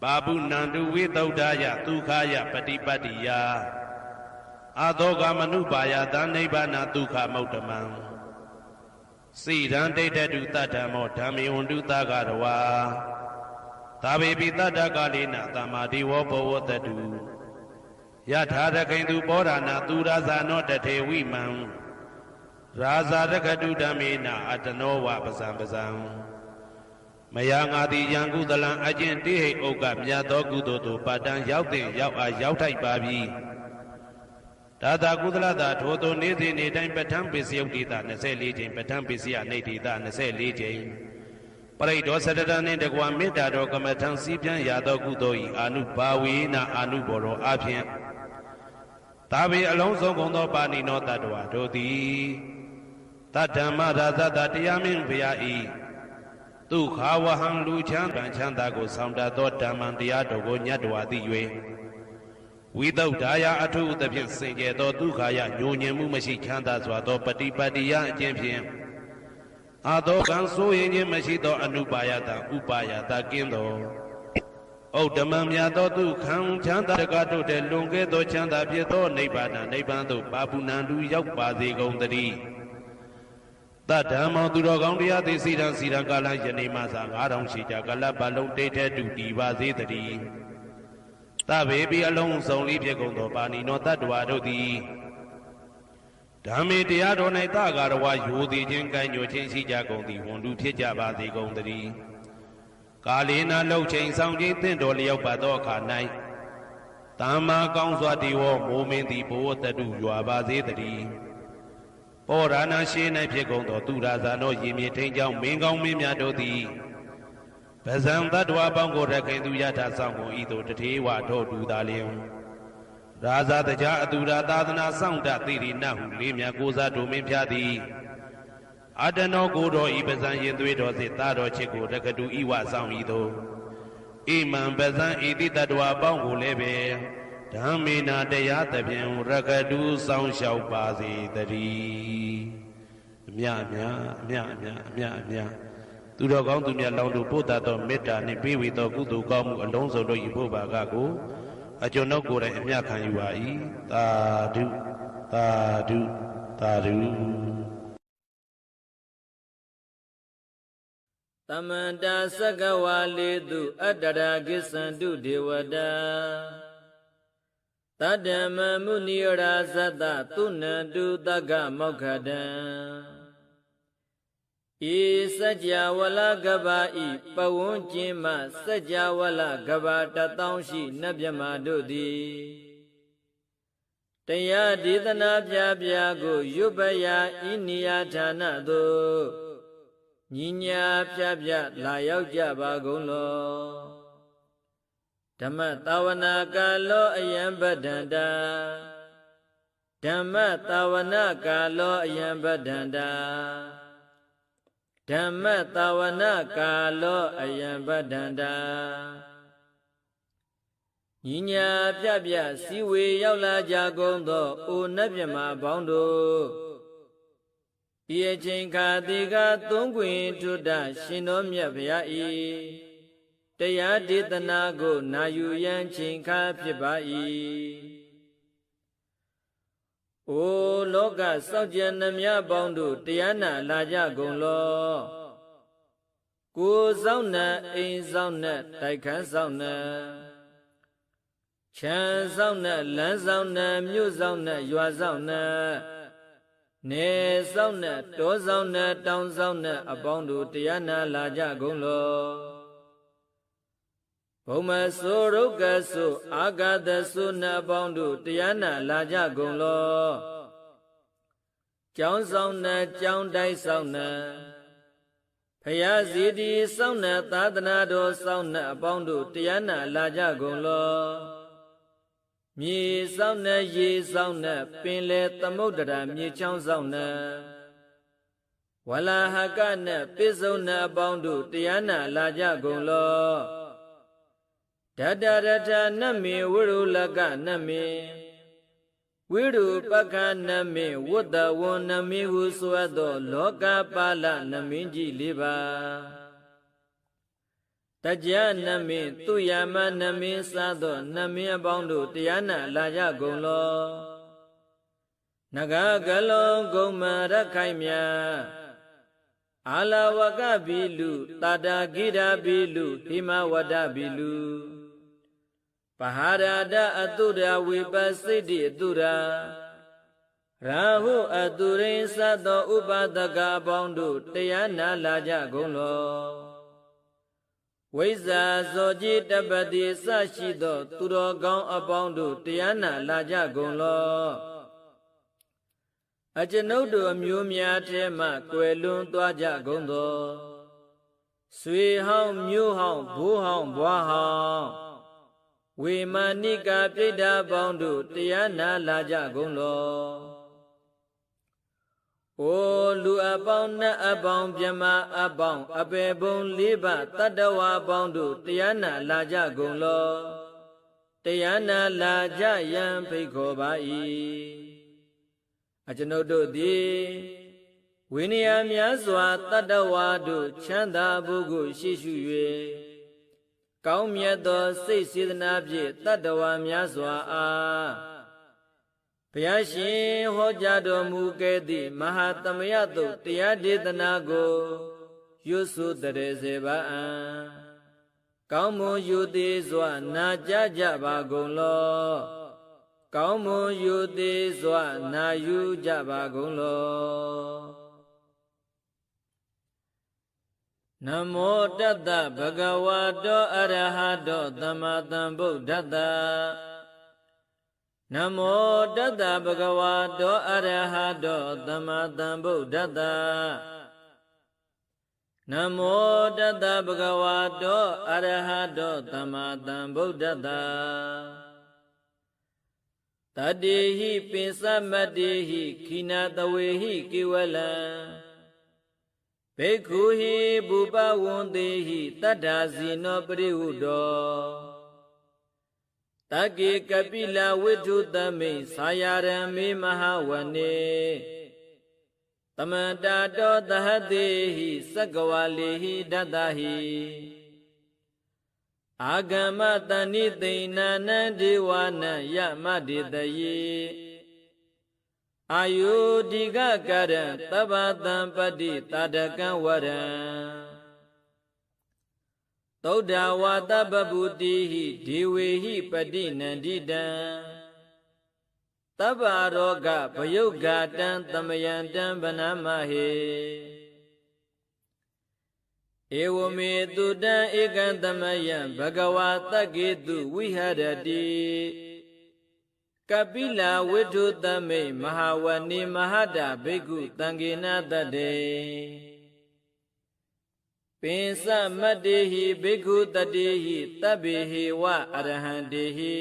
ပါပုဏန္တုဝိသုဒ္ဓယဒုက္ခယပฏิပတ္တိယအသောကမနုပါယသနိဗ္ဗာနဒုက္ခမௌတ္တမံစိရံဒိဋ္ဌတုတတ္တမောဓမ္မေဝန္တုသဂရဝါသာဝေပိတတ္တကာလေနသမ္မာတိဝဘောဝတတုယထာရခိန်သူပောရဏသူရာဇာနောတထေဝိမံရာဇာရခတုဓမ္မေနအတနောဝပဇံပဇံမယငါတိယံကုသလံအကျင့်တိဟိဥက္ကမြတ်သောကုသိုလ်တို့ပါတံရောက်တဲ့ရောက်အားရောက်ထိုက်ပါပြီဒါသာကုသလတာထိုသို့နေ့စဉ်နေ့တိုင်းပဋ္ဌာန်းပစ္စယုတ်တိတာ24ချိန်ပဋ္ဌာန်းပစ္စယနေတိတာ24ချိန်ပရိဒောစတတနှင့်တကွာမေတ္တာတော်ကမ္မထံစီးပြန်ရသောကုသိုလ်၏အာနုဘာဝေနအာနုဘောရောအဖြင့်သာဝေအလုံးစုံကုန်သောပါဏိနောတတ္တဝါတို့သည်တတ္တမရာဇတတရားမင်းဘုရားဤဒုက္ခဝဟံလူချမ်းပံချမ်းသာကိုဆောင်တတ်သောဓမ္မံတရားတော်ကိုညတ်တော်သိ၍ဝိသုဒ္ဓါယအထုသဖြင့်စင်ကြယ်သောဒုက္ခယညိုညင်မှုမရှိချမ်းသာစွာသောပฏิပတ်တိယအကျင့်ဖြင့်အာသောကံဆိုရင်ခြင်းမရှိသောအနုပါယတဥပါယတကင်းသောဩဓမ္မမြတ်သောဒုက္ခံချမ်းသာတကတို့တဲ့လွန်ကဲသောချမ်းသာဖြစ်သောနိဗ္ဗာန်နိဗ္ဗာန်သို့ပါပုဏ္ဏတူရောက်ပါစေကုန်သတည်းတတ္တမောသူတော်ကောင်းတရားသိစီရန်စီရန်ကာလယနေ့မှသာ9000ရှိကြကလပ်ပါလုံးတိတ်ထဲတူတည်ပါစေတည်းသဗ္ဗေပိအလုံးစုံလေးဖြစ်ကုန်သောပါဏိနောတတ္တဝါတို့သည်ဓမ္မေတရားတော်၌သဂါရဝယိုသည်ချင်းကံ့ညိုခြင်းရှိကြကုန်သည်ဝန်တူဖြစ်ကြပါစေကုန်သတည်းကာလေနာလှုပ်ချိန်ဆောင်ခြင်းတင့်တော်လျောက်ပါသောအခါ၌သမ္မာကောင်းစွာတည်ဝမိုးမင်းသည်ဘဝတတုရွာပါစေတည်းပောရဏရှိ၌ဖြစ်ကုန်သောသူရာဇာနောရင်မြေထိန်ကြောင့်မင်းကောင်းမင်းများတို့သည်ပဇံတတ္တဝါပေါင်းကိုရခိုင်သူယထာဆောင်ကိုဤသို့တထေဝထောတူသာလျင်ရာဇာတကြအတူရာသာသနာဆောင်တသိရိနဟုလေးမြတ်ကိုစားတို့မင်းဖျားသည်အတနောကိုတော်ဤပဇံရင်သွေးတော်စေသားတော်ချစ်ကိုရကတူဤဝဆောင်ဤသို့ဣမံပဇံဤတိတတ္တဝါပေါင်းကိုလည်းပဲဓမ္မေနာတရားသဖြင့်ရကတူဆောင်လျှောက်ပါစေတည်းအမြအမြသူတော်ကောင်းသူမြတ်လောင်းတို့ပို့တတ်သောမေတ္တာနှင့်ပေးဝေသောကုသိုလ်ကောင်းမှုအလုံးစုံတို့၏ဘုရားကကိုအကျွန်ုပ်ကိုယ်တိုင်အမြခံယူပါ၏သာဓု သာဓုသာဓုသမန္တာသက္ကဝါလေတုအတ္တရာကိသန္တုဒေဝတာတတ္တမမုနိရာဇတ္တသုဏ္ဏတုတက္ကမောက္ခတံဤစัจ java ဝလကဘာဤပဝန်းကျင်မှစัจ java ဝလကဘာ1000ရှိနတ်မြတ်မာတို့သည်တရားဒေသနာပြပြကိုရွတ်ပရာဤနေရာဌာနသို့ညီညာပြပြလာရောက်ကြပါကုန်လောဓမ္မတာဝနာကာလောအယံပဒ္ဒန္တာဓမ္မတာဝနာကာလောအယံပဒ္ဒန္တာဓမ္မတာဝနာကာလောအယံပဒ္ဒန္တာညီညာပြပြစည်းဝေရောက်လာကြကုန်သောအိုနတ်မြတ်မာပေါင်းတို့ဤအချိန်ခါတိကသုံးခွင်ထွတ်တရှင်တော်မြတ်ဗျာဤတရားဒေသနာကိုနာယူရန်ချိန်ခါဖြစ်ပါ၏အိုလောကစောင့်ကြံနှမြပေါင်းတို့တရားနာလာကြကုန်လောကိုယ်ဆောင်နှင့်အိမ်ဆောင်နှင့်တိုက်ခန်းဆောင်နှင့်ချမ်းဆောင်နှင့်လမ်းဆောင်နှင့်မြို့ဆောင်နှင့်ရွာဆောင်နှင့်နေဆောင်နှင့်တောဆောင်နှင့်တောင်ဆောင်နှင့်အပေါင်းတို့တရားနာလာကြကုန်လောဘုံမဆိုရုက္ကဆိုအာဂတဆိုနှင့်အပေါင်းတို့တရားနာလာကြကုန်လောကျောင်းဆောင်နှင့်ကျောင်းတိုက်ဆောင်နှင့်ဖယားစီတီဆောင်နှင့်သာသနာတော်ဆောင်နှင့်အပေါင်းတို့တရားနာလာကြကုန်လောမြေဆောင်နှင့်ရေဆောင်နှင့်ပင်လေသမုဒ္ဒရာမြေချောင်းဆောင်နှင့်ဝလာဟကနှင့်ပိစုံနှင့်အပေါင်းတို့တရားနာလာကြကုန်လောဓတ္တရထနမေဝရုလကနမေဝိရုပက္ခနမေဝတ္တဝံနမေဟုဆိုသောလောကပါလနမင်းကြီး၄ပါးတကြနမေသူယမနမေစသောနမင်းအပေါင်းတို့တရားနာလာကြကုန်လောနဂကလုံးဂုံမရခိုင်မြအာလဝကဘီလူတာတာဂိရာဘီလူဟိမဝဒဘီလူပဟာရဒအတုရဝိပစိတ္တိအတုရာရာဟုအတုရိသသောဥပဒကအပေါင်းတို့တရားနာလာကြကုန်လောဝိဇ္ဇာဇောจิတပတိစရှိသောသူတော်ကောင်းအပေါင်းတို့တရားနာလာကြကုန်လောအကျွန်ုပ်တို့အမျိုးများထဲမှကွယ်လွန်သွားကြကုန်သောဆွေဟောင်းမျိုးဟောင်းဘိုးဟောင်းဘွားဟောင်းဝေမာနိကာပြိဋ္ဌာပေါင်းတို့တရားနာလာကြကုန်လောအိုလူအပေါင်းနတ်အပေါင်းမြမအပေါင်းအပေဘုံ၄ပါးတတ္တဝါပေါင်းတို့တရားနာလာကြကုန်လောတရားနာလာကြရန်ဖိတ်ခေါ်ပါ၏အကျွန်ုပ်တို့သည်ဝိနည်းများစွာတတ္တဝါတို့ချမ်းသာဖို့ကိုရှိရှု၍ကောင်းမြတ်သောစိတ်စေတနာဖြင့်တတ္တဝါများစွာအားဘုရားရှင်ဟောကြားတော်မူခဲ့သည့်မဟာသမယတုတ်တရားဒေသနာကိုရွတ်ဆိုတရေစေပါအံကောင်းမွန်ယူသည်စွာနာကြားကြပါကုန်လောကောင်းမွန်ယူသည်စွာနာယူကြပါကုန်လောနမောတတ္တဗဂဝတောအရဟတောသမ္မာသမ္ဗုဒ္ဓတ္တနမောတတ္တဗဂဝတောအရဟတောသမ္မာသမ္ဗုဒ္ဓတ္တနမောတတ္တဗဂဝတောအရဟတောသမ္မာသမ္ဗုဒ္ဓတ္တတတေဟိပိစမတေဟိခိနာတဝေဟိကိဝလံဘေက္ခုဟိဘူပဝန္တေဟိတတ္ထာဇိနောပရိဟုတောတကေကပိလဝိထုသမိသာယရံမေမဟာဝနေသမန္တာတောသဟတေဟိသက္ကဝါလေဟိဒတ္တဟိအာဂမတဏိသိဏနံဒေဝနံယမတေတယေ အာယုဒီကကရံသဗ္ဗတံပတိတာဒကံဝရံသုဒ္ဓဝါတပဗုတိဟိဒေဝေဟိပတိနန္ดิတံသဗ္ဗရောဂဗယုဂာတံသမယံတံဗနမဟေဧဝမေတုတံဧကံသမယံဘဂဝါတက္ကေတုဝိဟရတိကပိလာဝိထုသမိတ်မဟာဝဏိမဟာတာဘိက္ခုတံဃေနတတေပိစမတ္တေဟိဘိက္ခုတတေဟိတဗ္ဗေဟေဝအရဟံတေဟိ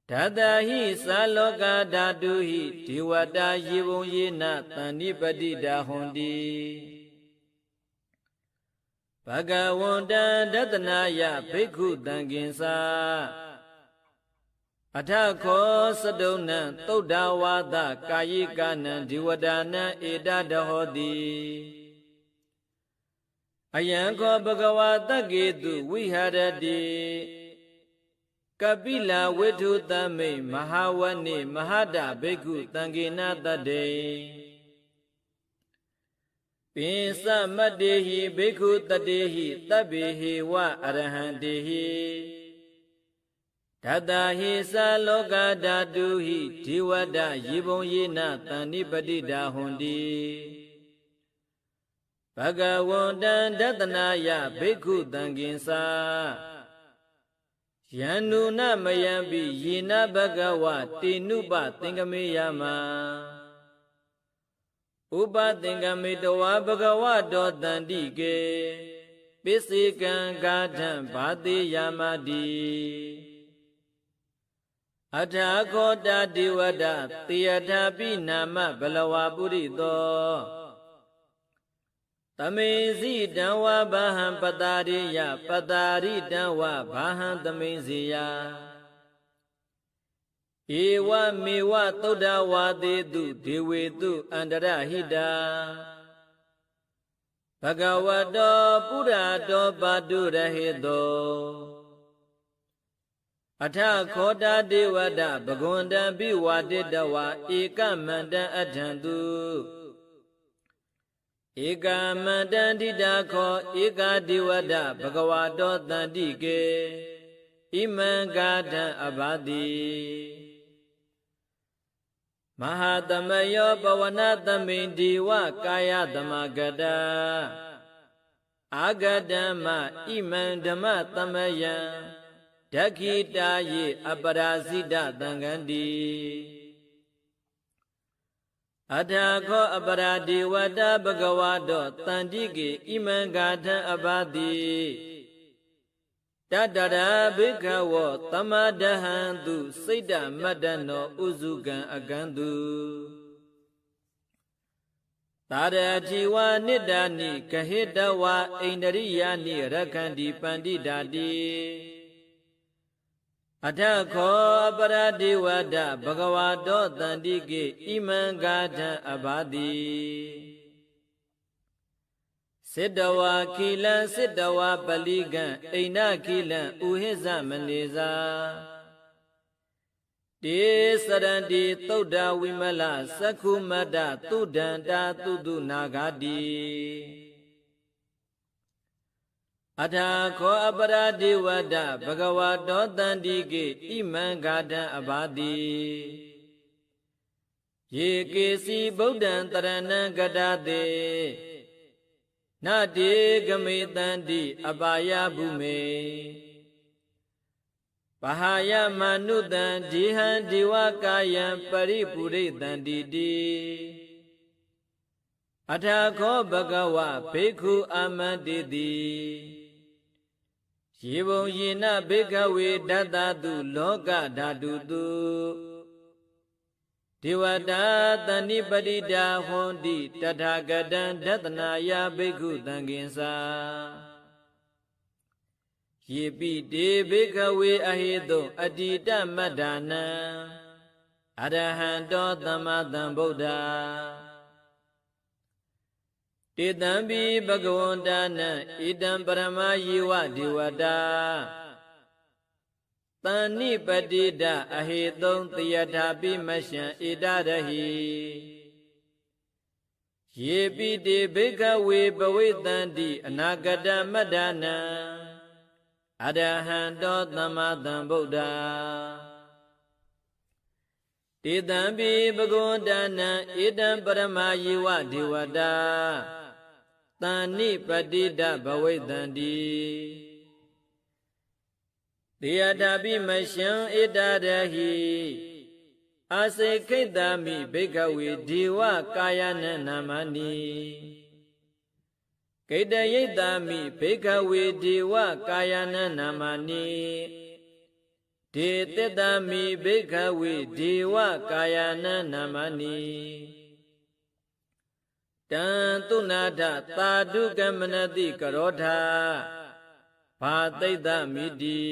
ဓာတာဟိသာလောကဓာတုဟိဒေဝတာယေဝံယေနသန္တိပတိတာဟွန်တိဘဂဝန္တံဒသနာယဘိက္ခုတံကိဉ္စာအထခောသတုံနံသုဒ္ဓဝါဒကာယိကနံဒီဝဒာနံဧတတဟောတိအယံခောဘဂဝါတက္ကေတုဝိဟရတိကပိလာဝိထုသမိတ်မဟာဝဏိမဟာတာဘိက္ခုတံဃေနတတေပိစမတ္တေဟိဘိက္ခုတတေဟိတဗ္ဗေဟေဝအရဟံတေဟိဓာတာဟိသာလောကဓာတုဟိဒေဝဒယေဘုံယေနသန္တိပတိတာဟွန်တိဘဂဝန္တံဒသနာယဘိက္ခုတံကိဉ္စာယန္နုနမယံပိယေနဘဂဝတေနုပသင်္ကမေယမဥပသင်္ကမေတဝါဘဂဝတောတန္တိကေပိစေကံဂါထံဘာတိယမတိအထာခောတာဒေဝဒတေယထာပိနာမဘလဝပုရိသောသမေဇိတံဝါဘာဟံပတာရိယပတာရိတံဝါဘာဟံသမေဇိယဧဝမေဝသုဒ္ဓဝါသေတုဒေဝေတုအန္တရဟိတာဘဂဝတောပုရတောပါတုရဟေတောအထခောတာဒေဝဒဘဂဝန္တံပိဝါတိတဝါဧကမန္တံအထံတုဧကမန္တံဒိတာခောဧကဒေဝဒဘဂဝတောတန္တိကေဣမံဂါထံအဘာတိမဟာသမယောပဝနသမိန်ဒီဝကာယသမဂတအာဂတမ္မဣမံဓမ္မသမယံဒက္ခိတာယေအပရာဇိတသံဃန္တိအထာခောအပရာဒေဝတာဘဂဝါတောတန္တိကေဣမံဂါထံအဘာတိတတရာဘိခဝောသမဒဟံတုစိတ်တမတ္တနောဥစုကံအကံတုသာရတိဝါနိတ္တာနိကဟိတဝါဣန္ဒရိယာနိရခန္တိပန္တိတာတိအထခောအပရာဒေဝဒဘဂဝါတောတန္တိကေဣမံဂါထံအဘာတိစေတဝါခိလံစေတဝါပလိကံအိဏခိလံဥဟိဇမနေသာတေစရန္တိသုဒ္ဓဝိမလသက္ခုမတ္တသုဒန္တာသုတုနာဂာတိအထာခောအပရာဒေဝဒဘဂဝါတောတန္တိကေဣမံဂါထံအဘာတိယေကေစီဗုဒ္ဓံတရဏံကတတေနတေဂမေတန္တိအပါယဗုမေပဟာယမနုတံဒီဟံဒီဝကာယံပရိပုရိတန္တိတိအထာခောဘဂဝဘိက္ခုအာမန္တိတိယေဘုံယေနဘိက္ခဝေဒတ္တတုလောကဓာတုတုဒေဝတာတဏိပတိတာဟွန်တိတထာဂတံဒသနာယဘိက္ခုတံကိဉ္စာယေပိတေဘိက္ခဝေအဟိတုအတ္တိတမတ္ထာနံအရဟံတောသမ္မာသမ္ဗုဒ္ဓတေတံပိဘဂဝန္တာနံဣတံပရမယေဝဒေဝတာသ တန်နိပတိဒအဟေသုံးတယထာပိမရှံဣဒရဟိယေပိတိဘိက္ခဝေဘဝိတန္တိအနာဂတမတ္တနံအရဟံတောသမ္မာသမ္ဗုဒ္ဓတေတံပိဘဂဝန္တနံဣဒံပရမယေဝဒေဝတာတန်နိပတိဒဘဝိတန္တိတေယတာပိမရှံဣဒရဟိအာစေခိတမိဘိက္ခဝေဒေဝကာယနနာမနိကိတယိတမိဘိက္ခဝေဒေဝကာယနနာမနိဒေတတမိဘိက္ခဝေဒေဝကာယနနာမနိတံသုနာထသာဓုကမနတိကရောထဘာသိတ္တမိတိ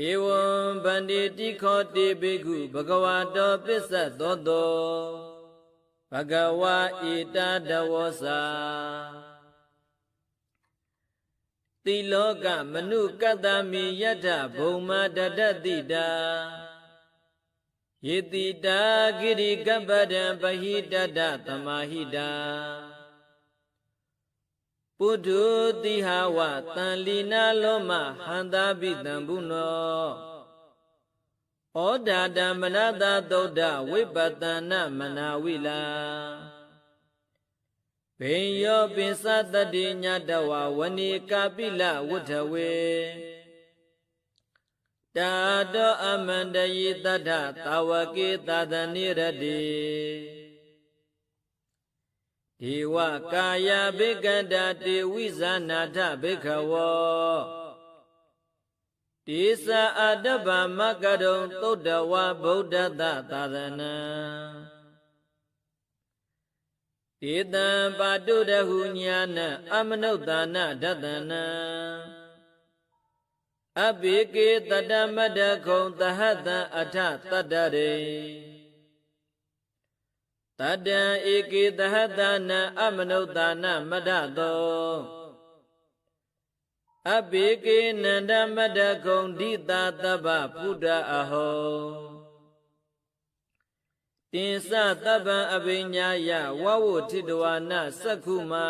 ဧဝံဗန္တိတိခောတိဘိက္ခုဘဂဝါတောပစ္စသောတောဘဂဝါဣတာဒဝောစာတိလောကမနုကတ္တမိယထဘုံမာတတတိတာယေတိတာဂိရိကပ္ပဒံပဟိတတသမာဟိတာပုထုတိဟဝတန်လီနာလောမဟန္တာပိတံဘုနောဩဒါတမနတသုဒ္ဓဝိပတနမနာဝိလာဘေယောပိသတတိညတဝဝဏီကာပိလဝုထဝေတာတောအမန္တယိတထသာဝကေသဒနိရတိဒေဝကာယဘိကန္တာတေဝိဇာနာထဘိက္ခဝောတိသအတ္တဗမကရုံသုဒ္ဓဝါဗုဒ္ဓတသာသနံဧတံပါတုရဟုညာနအမနုဿာနဒတနံအဘိကေတတမတ္တခုံသဟတံအထတတ္တရေတတံဧကေသဟတနံအမနုဿာနမတ္တသောအဘိကေနန္ဒမတ္တခုံဒိတာတဗ္ဗဗုဒ္ဓအဟောတင်္စတဗ္ဗံအဘိညာယဝဝုထိတဝါနသက္ခုမာ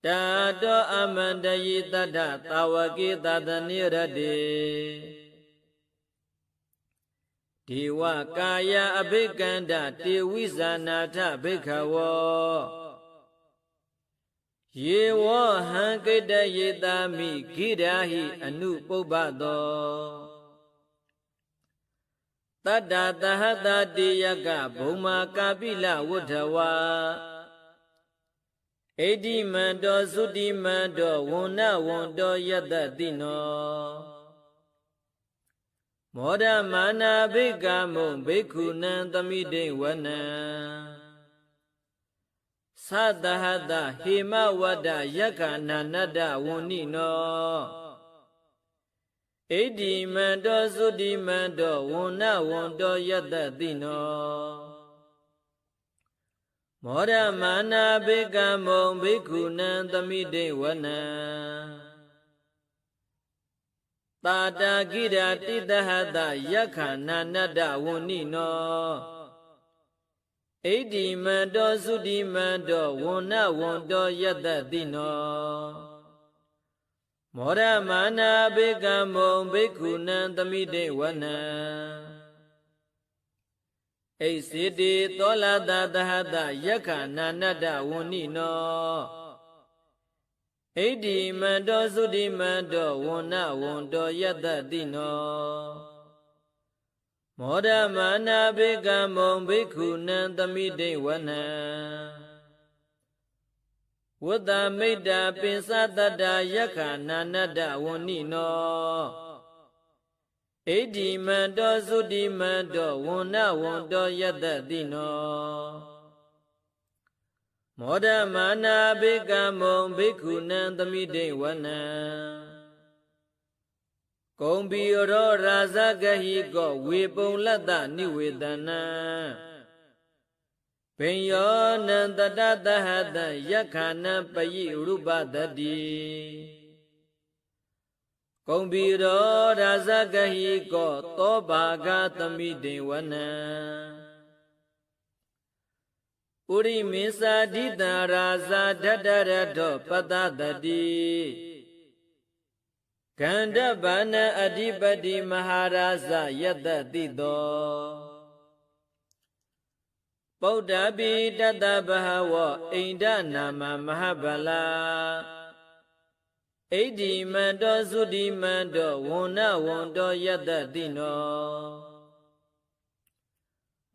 တာတောအမန္တယိတတ္ထသာဝကေသတနိရတေဒေဝကာယအဘိကန္တတေဝိဇာနာထဘိက္ခဝောယေဝဟံကိတယေတာမိဂိရာဟိအနုပုပ္ပသောတတ္တသဟတတိယကဘုံမာကာပိလဝုထဝါဣတိမန္တောသုတိမန္တောဝန္နဝန္တောယတတိနောမောဒမာနာဘိကမုံဘိက္ခုနံသမိတိဝနံသတဟတဟေမဝတ္တယက္ခဏနတ္တဝန္နိနောဣတိမန္တောသုတိမန္တောဝန္နဝန္တောယတတိနောမောဒမာနာဘိကမုံဘိက္ခုနံသမိတိဝနံတာတာဂိရာတိတဟတယက္ခဏနတ္တဝန္နိနောဣတိမန္တောသုတိမန္တောဝန္နဝန္တောယတတိနောမောဒမာနာဘိကမုံဘိက္ခုနံသမိတိဝနံဣစေတိသောလတသဟတယက္ခဏနတ္တဝန္နိနောဣတိမန္တောသုတိမန္တောဝန္နဝန္တောယတတိနောမောဒမာနာဘိကမုံဘိက္ခုနံသမိတိဝနံဝတ္တမိတ္တာပိစတတ္တယက္ခဏနတ္တဝန္နိနောဣတိမန္တောသုတိမန္တောဝန္နဝန္တောယတတိနောမောဒမာနာဘိကမုံဘိက္ခုနံသမိတိဝနံကုံဘီရောရာဇဂဟိကောဝေပုံလတ္တနိဝေဒနံဘိညောနန္တတသဟတယက္ခဏပယိရုပတတိ ကုံပြီးတော့ရာဇဂဟိကောသောဘာဂသမိတေဝနံဥရိမေသာဒိတရာဇာဓတ္တရတောပတ္တတတိကန္ဓဗာနအဓိပတိမဟာရာဇယတ္တတိတောပုဒ္ဓပိတတ္တဘဟဝအိန္ဒနာမမဟာဗလာဣဒိမန္တောသုတိမန္တောဝန္နဝန္တောယတ္တတိနော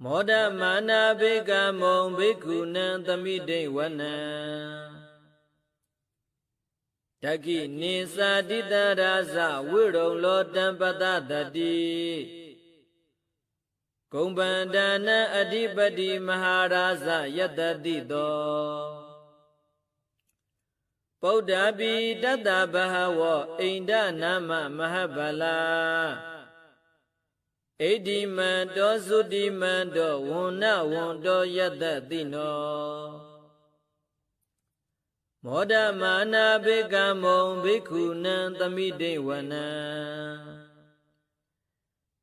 မောဒမာနာဘေကမုံဘိက္ခုနံသမိတိဝနံတကိနိသာတိတရာဇဝိရုံလောတံပတတတိဂုံဗန္ဒနာအဓိပတိမဟာရာဇယတ္တတိတောပုဒ္ဓပိတတ္တဘဟဝအိန္ဒနာမမဟာဗလာဣဒိမန္တောသုတိမန္တောဝန္နဝန္တောယတ္တတိနောမောဒမာနာဘေကမုံဘိက္ခုနံသမိတိဝနံ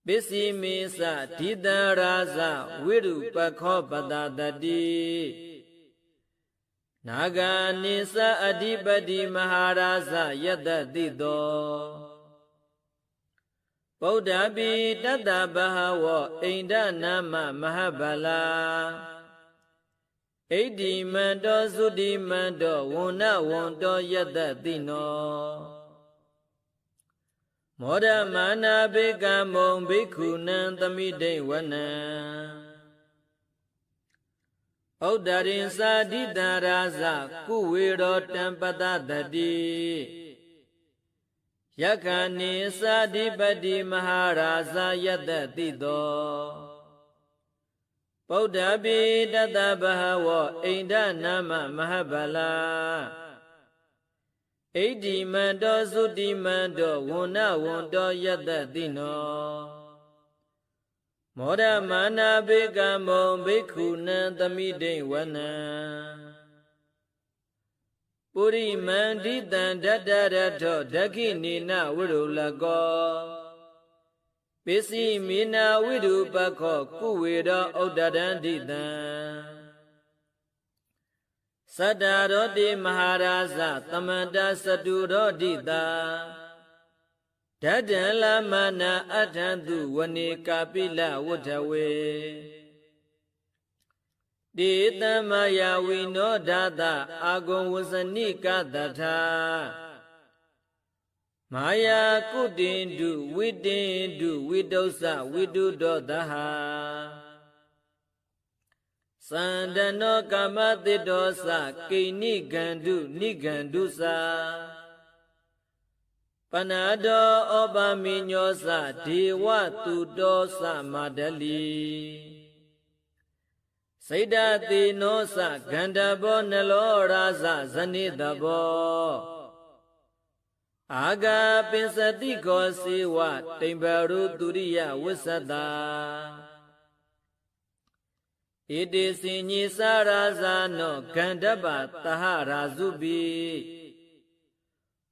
ပစ္စည်းမေသဒိတရာဇဝိရုပခောပတတတိနာဂာနိသအဓိပတိမဟာရာဇယတ္တတိတောပုဒ္ဓပိတတ္တဘဟဝအိန္ဒနာမမဟာဗလာဣဒိမန္တောသုတိမန္တောဝန္နဝန္တောယတ္တတိနောမောဒမာနာဘေကမုံဘိက္ခုနံသမိတိဝနံဩဒရင်သာဒိတရာဇကုဝေရောတံပတတတိယက္ခဏိသာဓိပတိမဟာရာဇယတ္တတိတောပုဒ္ဓပိတတ္တဘဟဝအိန္ဒနာမမဟာဗလာဣဒိမန္တောသုတိမန္တောဝန္နဝန္တောယတ္တတိနောမောဒမာနာဘေကမုံဘိက္ခုနံသမိတိဝနံပုရိမန္တိတံဓတ္တရထောဒခိနိနဝိရုလကောပစ္စည်းမေနာဝိရုပခောကုဝေရောဩဒရန္တိတံသတ္တရောတိမဟာရာဇသမန္တသတုရောတိတာဓတ္တလမနာအထံသူဝနေကာပိလဝဋ္ဌဝေတိတမယဝိနောဓာတအာဂုံဝဇနိကတထာမာယာကုတိန္တုဝိတိန္တုဝိတုစဝိတုဒောသဟာသန္တနောကမတိတောသကိဏိဂန္ဓုနိဂန္ဓုသာပနာတောဩပမိညောသဒေဝတုတောသမဒလိစိတ္တတိနောသဂန္ဓဘောနလောရာဇဇနိတဘောအာဂါပင်စတိကောစေဝတိမ်ဘရုတုရိယဝစ္စတာဣတိစိညိစာရာဇာနောဂန္ဓပသဟရာဇုပိ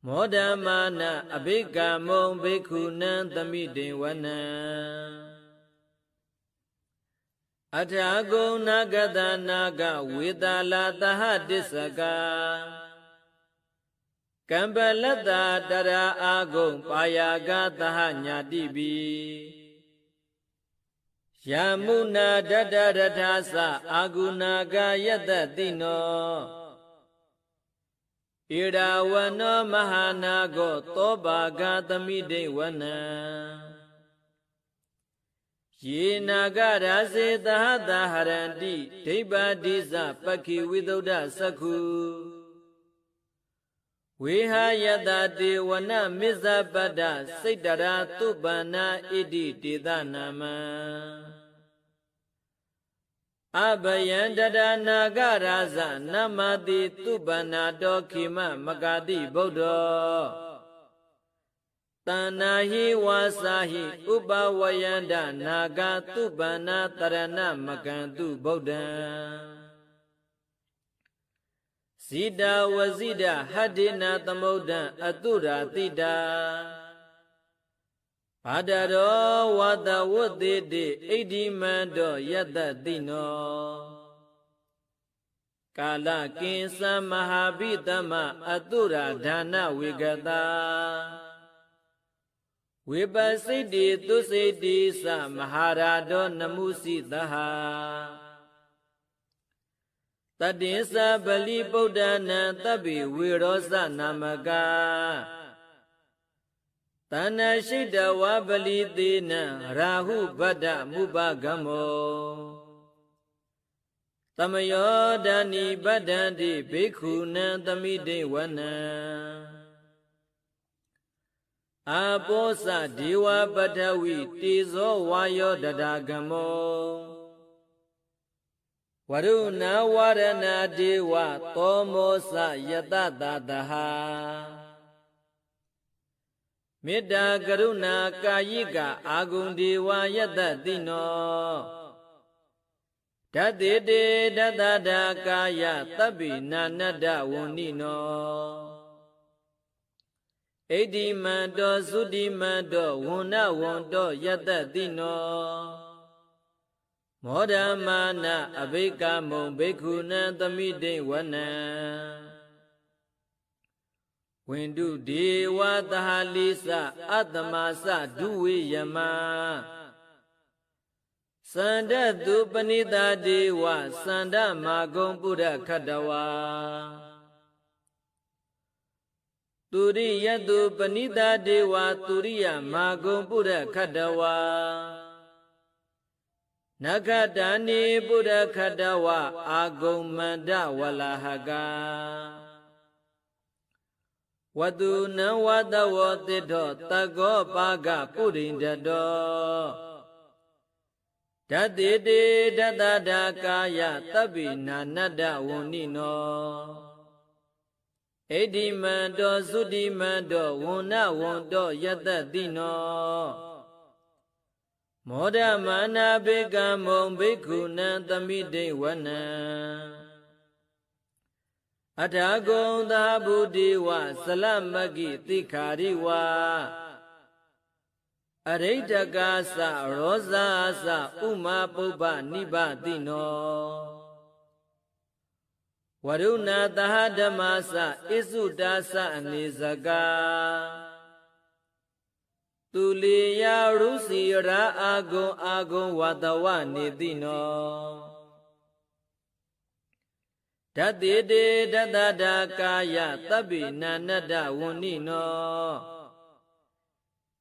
မောဒမာနအဘိကမုံဘိက္ခုနံသမိတိဝနံအထာဂုံနာဂတနာဂဝေတာလာသဟတစ္စကကံပလတ္တာတရာအာဂုံပါယာဂသဟညာတိပိယမုနာဒတ္တရထာသအာဂုဏာဂယတ္တတိနောဣရာဝနောမဟာနာကောသောဘာဂသမိတိဝနံယေနာဂရာစေသဟတဟရန္တိဒိဗ္ဗဒိသပက္ခိဝိသုဒ္ဓသက္ခုဝေဟယတတေဝနမစ္ဆပတ္တစိတ္တရာသုပ္ပန္နာဣတိတေသနာမံအဘယံတဒနာဂရာဇနမတိသုပ္ပန္နာတောခိမမဂတိဗုဒ္ဓောတဏ္ဏဟိဝါစာဟိဥပဝယန္တနာဂသုပ္ပန္နာတရဏမကံတုဗုဒ္ဓံဇိတဝဇိတဟတ္တိနာသမုဒ္ဒံအတုရာတိတာ Adaro wada wudidi idimando yadatino Kala kinsa mahabitama atura dhana wigata Vipasidi tusidi sa maharado namusitaha Tadinsa bali buddhana tabi virosa namaga Tana shida wabali dina rahu bada mubagamo Tamayo dani badandi bhikkhuna tamide wana Aposa diwa badawi tizo wayo dadagamo Varuna warana diwa tomosa yatadadaha Mida karuna kayika agundiwa yatatino Tatide tatada kaya tabi nanada wunino Edimando sudimando wuna wundo yatatino Modamana abhikamo bhikkhuna tamide wana Windu dewa tahalisa atmasa duwe yama Sanda tu panita dewa sanda magong buddha khadawa Turiya tu panita dewa turiya magong buddha khadawa Nagadani buddha khadawa agong manda walahaga Waduna wadawatido tago paga purindado Dadide dadada kaya tabina nada wunino Edimando sudimando wuna wundo yatatino Moda mana begamo bhikkhuna tamide wana Adagon dhabudiwa salamagi tikhariwa Aritagasa rozasa umapubha nibadino Varuna tahadamasa isudasa anisaga Tuliya rusira agon wadawa nidino Tatide dadada kaya tabi nanada wunino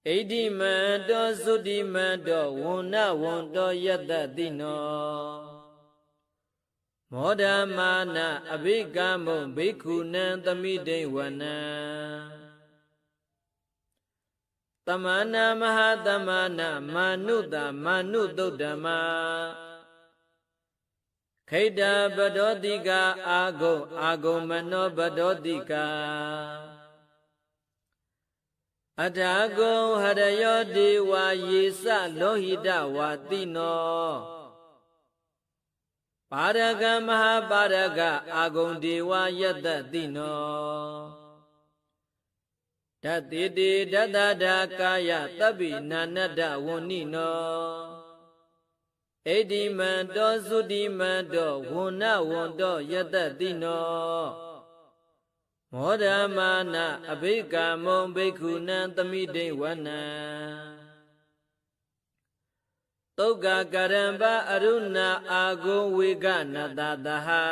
Edimando sudimando wuna wundo yatatino Modamana abhikamo bhikkhuna tamide wana Tamana mahatamana manuta manuddhamma Khaita badodika ago mano badodika Adago harayo dewa yesa lohida watino Paraga mahabaraga agon dewa yatatino Tatide dadada kaya tabi nanada wunino Edimando sudimando wuna wundo yatatino Modamana abhikamo bhikkhuna tamide wana Toga karamba aruna ago wigana dadaha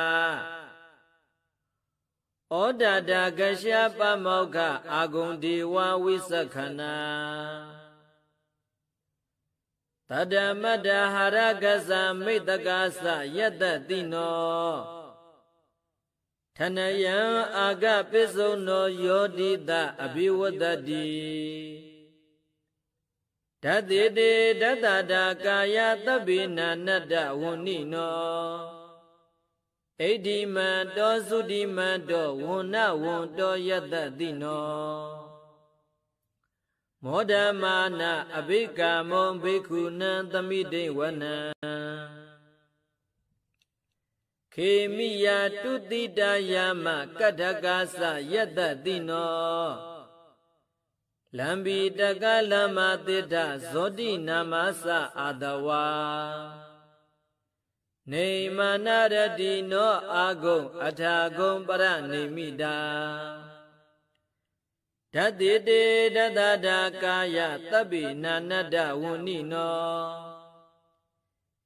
Odada gasya pamokha agon dewa visakhana Tadamada haragasa mitagasa yatatino Thanayam aga pisono yodita abhiwadadi Tatide dadada kaya tabina nada wunino Edimando sudimando wuna wundo yatatino Modamana abhikamo bhikkhuna tamide wana Khemiya tutidayama kadhakasa yatatino လံဘီတကလမတိတဇောတိနာမသအာတဝါနေမာနရတိနောအာဂုံအထာဂုံပရနေမိတာဓတ္တိတေတတတာကာယသဗ္ဗိနာနတ္တဝဏိနော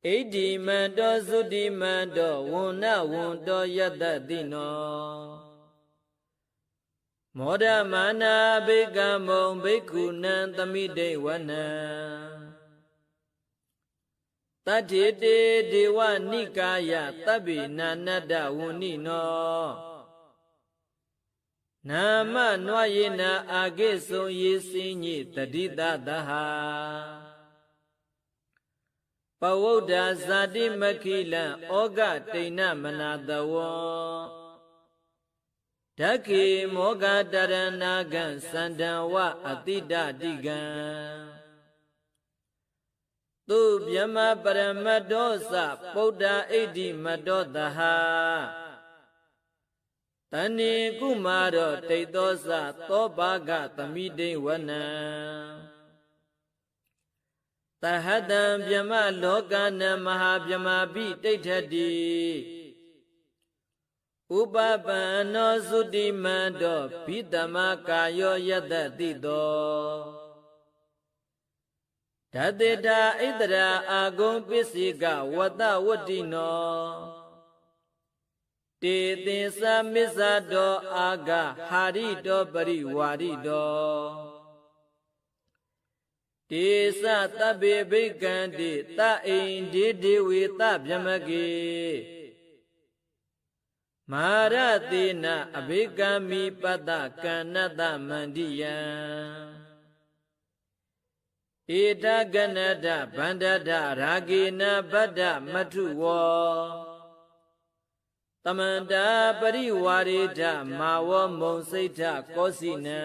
ဣတိမန္တောသုတိမန္တောဝဏ္ဏဝန္တောယတ္တတိနောမောဒမာနာဘိကမုံဘိက္ခုနံသမိတေဝနံတတ္ถิတေဒေဝနိကာယသဗ္ဗိနာနတ္တဝဏိနောနာမနွာယေနာအာဂိဆုံယေစိညိတတိတသဟာပဝုဒ္ဓဇာတိမခိလံဩဃတိဏမနာတဝံဓက္ခိမောဂတရဏဂံစန္ဒံဝအတိတတိကံသူဗျမပရမတ္တောသပုဒ္ဓဣတိမတ္တောတဟာတဏိကုမာရောတိတ်သောသသောဘာဂသမိတိဝနံတဟတံဗျမလောကနံမဟာဗျမပိဋိဋ္ဌတိဥပပန္နောသုတိမန္တောဘိတမကာယောယတ္တတိတောဓတ္တေတာဣတရာအာဂုံပစ္စိကဝတ္တဝတ္တိနောတေသင်္သမစ္ဆတောအာဂဟာရိတောပရိဝါရိတောတေသသဗ္ဗေဘိက္ခံတိသအိန္ဒေဒေဝေသဗျမကေမာရတေနအဘိကမိပတ္တကဏ္ဏတမန္တိယံဧတကဏ္ဍဗန္ဒဒရာဂေနဗဒ္ဒမထုဝောတမန္တာပရိဝါရေထမာဝမုံစိတ်ထကောစီနံ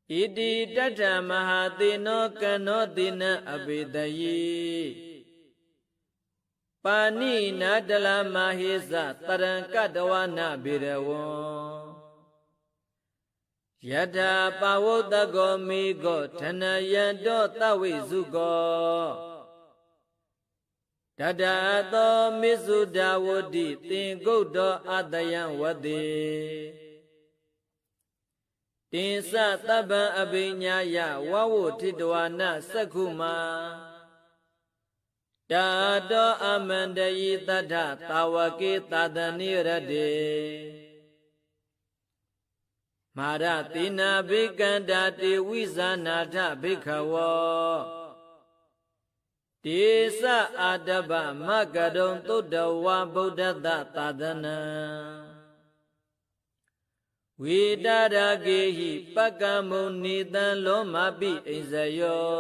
ဣတိတတ္ထမဟာသေနောကနောသေနအဘိတယေပါဏိနာတလမဟေသတရံကတဝနာဘိရဝံယထာပါဝုတ္တကောမိကောဌနယံတောသဝိစုကောတတသောမိစုဒဝတိသင်္ကုတ်တောအတယံဝတိတင်္စသဗ္ဗံအဘိညာယဝဝုထိတဝနာသက္ခုမာတာတောအမန္တယိတတ္ထသာဝကေသတနိရတေမာရတိနာဘိကန္တာတေဝိဇာနာထဘိခဝောတေသအာတဗမကရုံသုတ္တဝါဗုဒ္ဓတသာသနံဝိတာရကေဟိပကံမုန်နိတံလောမပိအိဇယော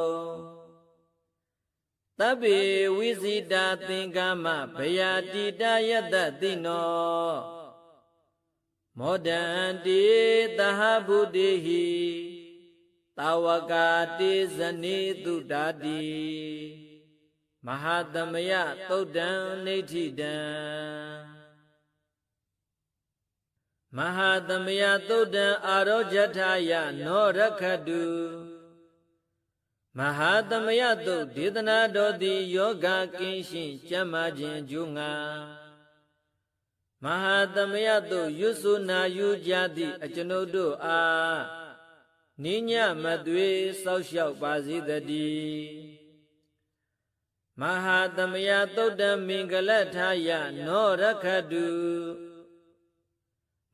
သဗ္ဗေဝိဇိတာသင်္ကမဘယာတိတယတတိနောမောဒန္တိသဟဗုတေဟိတာဝကာတိဇနိတုတာတိမဟာသမယသုတ်တံနေဋ္ဌိတံမဟာသမယသုတ်တံအာရောဇထာယနောရခတုမဟာသမယသုတ်ဒေသနာတော်သည်ယောဂကင်းရှင်းကျမ်းမာခြင်းကျိုးငါမဟာသမယသုတ်ရွစုနာယူကြသည့်အကျွန်ုပ်တို့အားနိညမသွေစောက်ရှောက်ပါစေတည်းမဟာသမယသုတ်တံမင်္ဂလထာယနောရခတု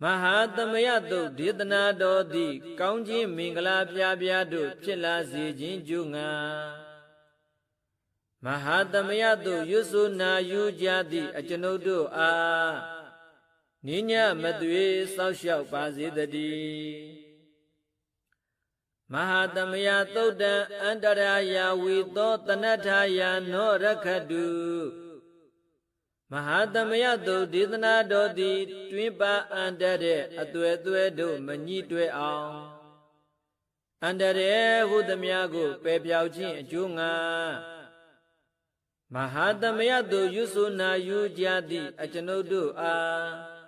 မဟာသမယသုတ်ဒေသနာတော်သည်ကောင်းခြင်းမင်္ဂလာပြားပြားတို့ဖြစ်လာစေခြင်းကျိုးငါမဟာသမယသုတ်ရွစုနာယူကြသည့်အကျွန်ုပ်တို့အားနိညမသွေစောက်ရှောက်ပါစေတည်းမဟာသမယသုတ်တံအန္တရာယဝီသောတနထာယနောရခတုမဟာသမယသုတ်ဒေသနာတော်သည်တွင်ပါအန္တတဲ့အသွဲသွဲတို့မညှိတွဲအောင်အန္တရေဟုသမျှကိုပယ်ပြောက်ခြင်းအကျိုးငါမဟာသမယသုတ်ရွစုနာယူကြသည့်အကျွန်ုပ်တို့အား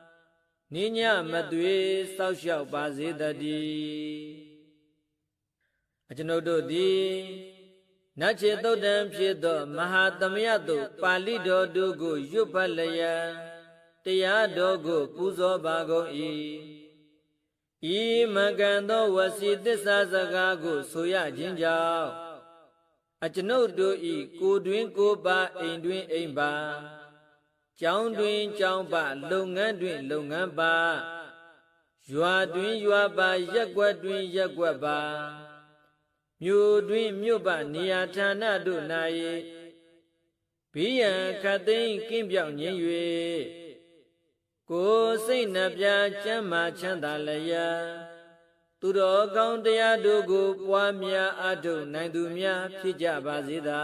နိညာမသွေစောက်လျှောက်ပါစေတည်းအကျွန်ုပ်တို့သည်နတ်ချေသုတ်တံဖြစ်သောမဟာသမယသို့ပါဠိတော်တို့ကိုရွတ်ဖတ်လျက်တရားတော်ကိုပူဇော်ပါကုန်၏ဤမကံသောဝစီသစ္စာစကားကိုဆိုရခြင်းကြောင့်အကျွန်ုပ်တို့ဤကိုယ်တွင်ကိုယ်ပါအိမ်တွင်အိမ်ပါကျောင်းတွင်ကျောင်းပါလုပ်ငန်းတွင်လုပ်ငန်းပါရွာတွင်ရွာပါရက်ကွက်တွင်ရက်ကွက်ပါမြို့တွင်မြို့ပါနေရာဌာနတို့၌ဘေးရန်ခတ်သိမ်းကင်းပြောက်ငြိမ်း၍ကိုယ်စိတ်နှပြချမ်းသာချမ်းသာလျက်သူတော်ကောင်းတရားတို့ကိုပွားများအားထုတ်နိုင်သူများဖြစ်ကြပါစေသာ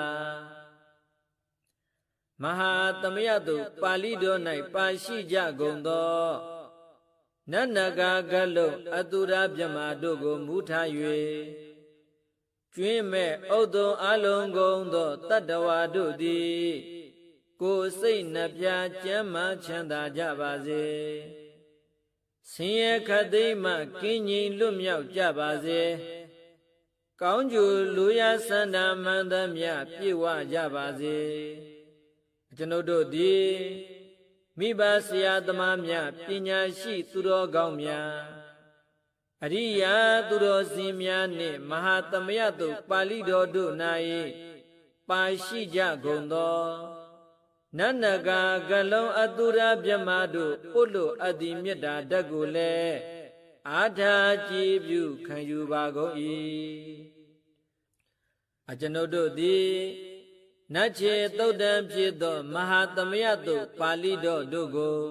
မဟာသမယသို့ပါဠိတော်၌ပါရှိကြကုန်သောနတ်နဂါကလုံးအတုရမြမတို့ကိုမူထား၍ကျွင်းမဲ့ဥဒ္ဓံအလုံးကုန်သောတတ္တဝါတို့သည်ကိုယ်စိတ်နှပြကျမ်းမာချမ်းသာကြပါစေဆင်းရဲခတ်သိမ်းမှကင်းငြိမ်လွတ်မြောက်ကြပါစေကောင်းကျိုးလူရဆန္ဒမှန်သမျှပြည့်ဝကြပါစေကျွန်ုပ်တို့သည်မိဘဆရာသမားများပညာရှိသူတော်ကောင်းများအရိယာသူတော်စင်များနှင့်မဟာသမယသို့ပါဠိတော်တို့၌ပါရှိကြကုန်သောနတ်နဂါကလုံးအတုရမြမတို့ပုလို့အတ္တိမေတ္တာဓာတ်ကိုလည်းအာထာကြည်ပြုခံယူပါကုန်၏အကျွန်ုပ်တို့သည်နတ်ချေသုတ်တံဖြစ်သောမဟာသမယသို့ပါဠိတော်တို့ကို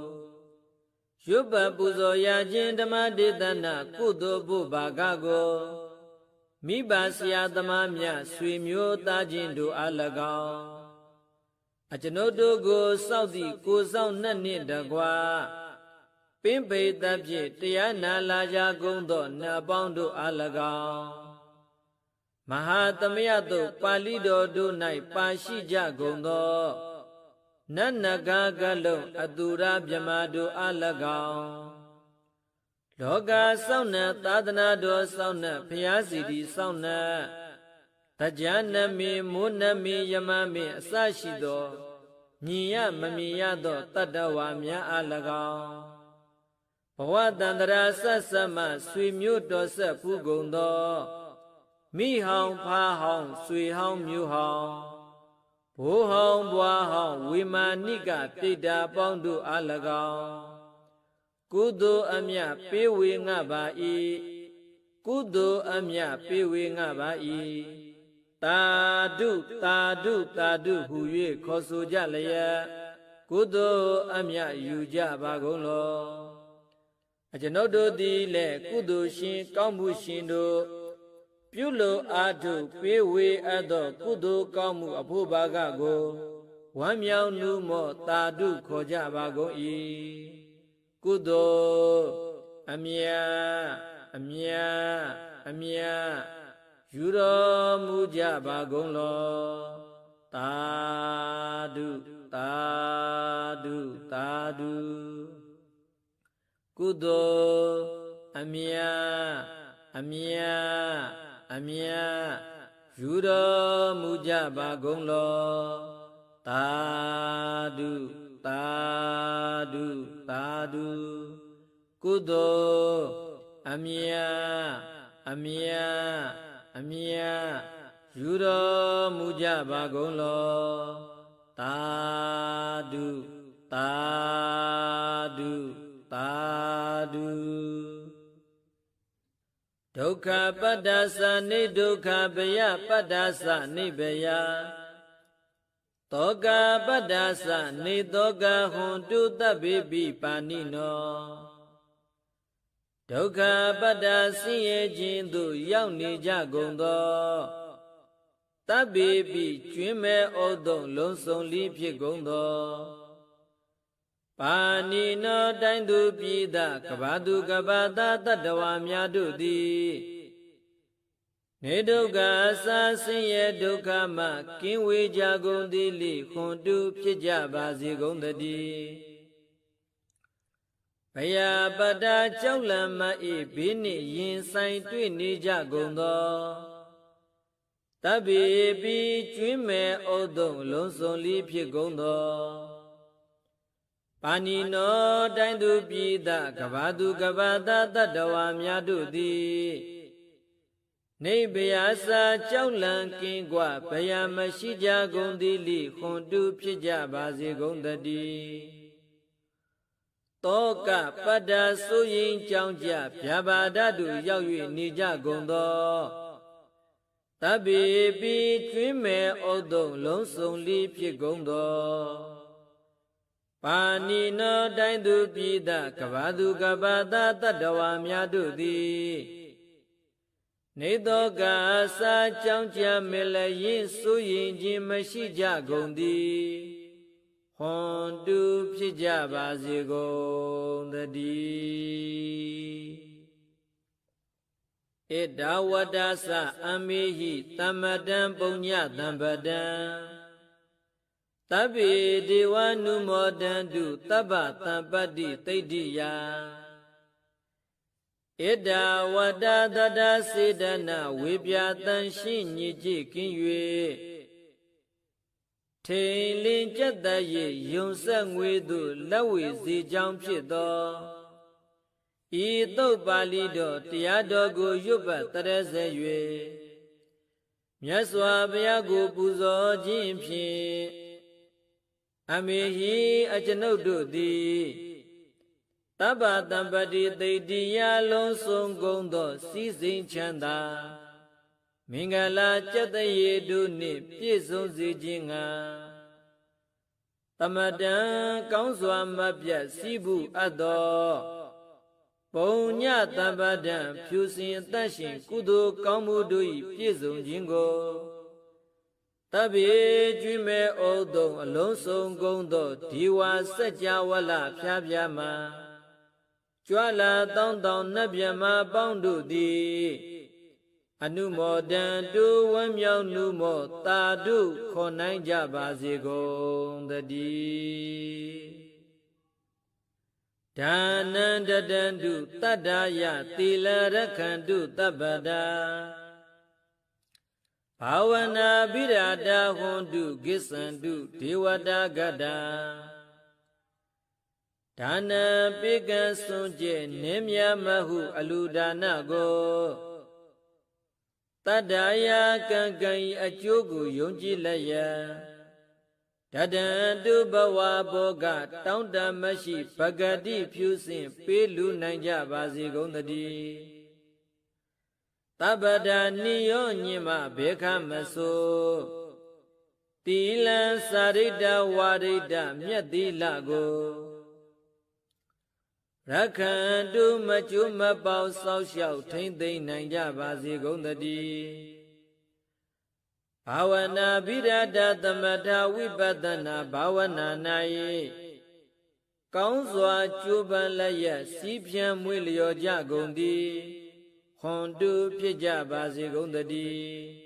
ရွတ်ပတ်ပူဇော်ရခြင်းဓမ္မဒေသနာကုသိုလ်ဘုဘာကကိုမိဘဆရာသမားများဆွေမျိုးသားချင်းတို့အား၎င်းအကျွန်ုပ်တို့ကိုစောင့်သည့်ကိုစောင့်နှင့်နှင့်တကွာပင်ပေတဖြင့်တရားနာလာကြကုန်သောနတ်ပေါင်းတို့အား၎င်းမဟာသမယသို့ပါဠိတော်တို့၌ပါရှိကြကုန်သောနတ်နဂါကလုံးအတုရမြမတို့အား၎င်းလောကစောင့်နှံသာသနာတော်စောင့်နှံဘုရားစီတီစောင့်နှံတရားနမေမိုးနမေယမမေအစရှိသောမြင်ရမမြင်ရသောတတ္တဝါများအား၎င်းဘဝတန္တရာဆက်ဆက်မှဆွေမျိုးတော်ဆက်ဖူးကုန်သောမိဟောင်ဖားဟောင်ဆွေဟောင်မျိုးဟောင်ဘိုးဟောင်ဘွားဟောင်ဝေမာနိကတိတ်တာပေါင်းတို့အား၎င်းကုသိုလ်အမြပေးဝေငှပါ၏ကုသိုလ်အမြပေးဝေငှပါ၏တာဓုတာဓုတာဓုဟူ၍ခေါ်ဆိုကြလျက်ကုသိုလ်အမြယူကြပါကုန်လောအကျွန်ုပ်တို့သည်လည်းကုသိုလ်ရှင်ကောင်းမှုရှင်တို့ပြုလို့အားထုတ်ပေးဝေအပ်သောကုသိုလ်ကောင်းမှုအဖို့ဘာကကိုဝမ်းမြောက်နှူးမော့တာဓုခေါ်ကြပါကုန်၏ကုသိုလ်အမြအမြအမြယူတော်မူကြပါကုန်လောတာဓုတာဓုတာဓုကုသိုလ်အမြအမြအမြယူတော်မူကြပါကုန်လောတာဓုတာဓုတာဓုကုသိုလ်အမြအမြအမြယူတော်မူကြပါကုန်လောတာဓုတာဓုတာဓုဒုက္ခပတ္တသနိဒုက္ခဘယပတ္တသနိဘယသောကပတ္တသနိသောကဟွန်တုတဗ္ဗေပိပါဏိနောဒုက္ခပတ္တဆင်းရဲခြင်းသို့ရောက်နေကြကုန်သောတဗ္ဗေပိကျွင်းမဲ့ဩတုံလုံးစုံလီဖြစ်ကုန်သောပါဏိနောတိုင်းသူပြည်သားကဘာသူကဘာသားတတ္တဝါများတို့သည်နေဒုက္ခအစာဆင်းရဲဒုက္ခမှကင်းဝေးကြကုန်သည်လိခွန်တုဖြစ်ကြပါစေကုန်တည်း ဘယာပတ္တာကြောက်လန့်မဤဘေးနှင့်ရင်ဆိုင်တွေ့နေကြကုန်သောတပ္ပိပိကျွင်းမဲ့ဩတုံလုံးစုံလီဖြစ်ကုန်သောပါဏိနောတိုင်းသူပြည်သားကဘာသူကဘာသားတတ္တဝါများတို့သည်နေဘယာစာကြောက်လန့်ကင်းကွာဘယာမရှိကြကုန်သည်လိခွန်တုဖြစ်ကြပါစေကုန်တည်းတောကပတ္တာဆိုရင်ကြောင်းကြဗျာပါဒတုရောက်၍နေကြကုန်သောတပ္ပိပိကျွင်းမဲ့ဩတုံလုံးစုံလီဖြစ်ကုန်သောပါဏိနောတိုင်းသူပြည်သားကဘာသူကဘာသားတတ္တဝါများတို့သည်နေသောကစာကြောင်းကြမေလရင်ဆိုရင်ခြင်းမရှိကြကုန်သည်ဟွန်တုဖြစ်ကြပါစေကုန်တည်းဣဒဝတ္တသအမေဟိသမ္မတံပုညတံပတံတဗ္ဗေဒေဝနုမောဒန္တုတဗ္ဗတံပတ္တိသိတ္တိယဣဒဝတ္တတတစေတနာဝေပြတံရှိညစ်ကြည်ကင်း၍ထိန်လင်းကြက်တရေယုံဆက်ငွေသို့လက်ဝေစီကြောင်းဖြစ်သောဤသုတ်ပါဠိတော်တရားတော်ကိုရွတ်ပတ်တရစေ၍မြတ်စွာဘုရားကိုပူဇော်ခြင်းဖြင့်အမေဟိအကျွန်ုပ်တို့သည်တဗ္ဗတံပတ္တိသိတ္တိယလုံးစုံကုန်သောစည်းစိမ်ချမ်းသာမင်္ဂလာကျက်တရေတို့နှင့်ပြည့်စုံစေခြင်းငှာသမတံကောင်းစွာမပြတ်စည်းဘူးအပ်သောပုံညတပ္ပဒံဖြူစင်အသက်ရှင်ကုသိုလ်ကောင်းမှုတို့၏ပြည့်စုံခြင်းကိုတဗ္ဗေကျွေးမဲ့ဩတုံအလုံးစုံကုန်သောဒီဝါစัจ java လဖြားဖြားမှာကြွလာတောင်းတောင်းနတ်မြတ်မပေါင်းတို့သည်အနုမောဒံတုဝမ်းမြောက်နုမောတာဓုခေါ်နိုင်ကြပါစေကုန်တည်းဒါနံတတံတုတတ္တယသီလရက္ခန္တုတပ္ပတာဘာဝနာပိရာဒဟွန်တုကိစ္ဆန္တုဒေဝတာဂတ္တာဒါနံပိကံစွန့်ကျဲနင်းမြမဟုအလူဒါနကိုတတ္တယာကံကံဤအကျိုးကိုယုံကြည်လျက်တတံတုဘဝဘောကတောင်းတမရှိပဂတိဖြူစင်ပေးလူနိုင်ကြပါစေကုန်တည်းတပ္ပဒာနိယောညင်မဘေခမဆိုတိလံစာရိတ္တဝါရိတ္တမြတ်သီလကိုရက္ခန္တုမကျွမပေါစောက်လျှောက်ထိမ့်သိမ့်နိုင်ကြပါစေကုန်တည်းဘာဝနာဗိရဒသမထဝိပဿနာဘာဝနာ၌ကောင်းစွာကြိုးပမ်းလျက်စီးပြန်မွေ့လျော်ကြကုန်သည်ဟွန်တုဖြစ်ကြပါစေကုန်တည်း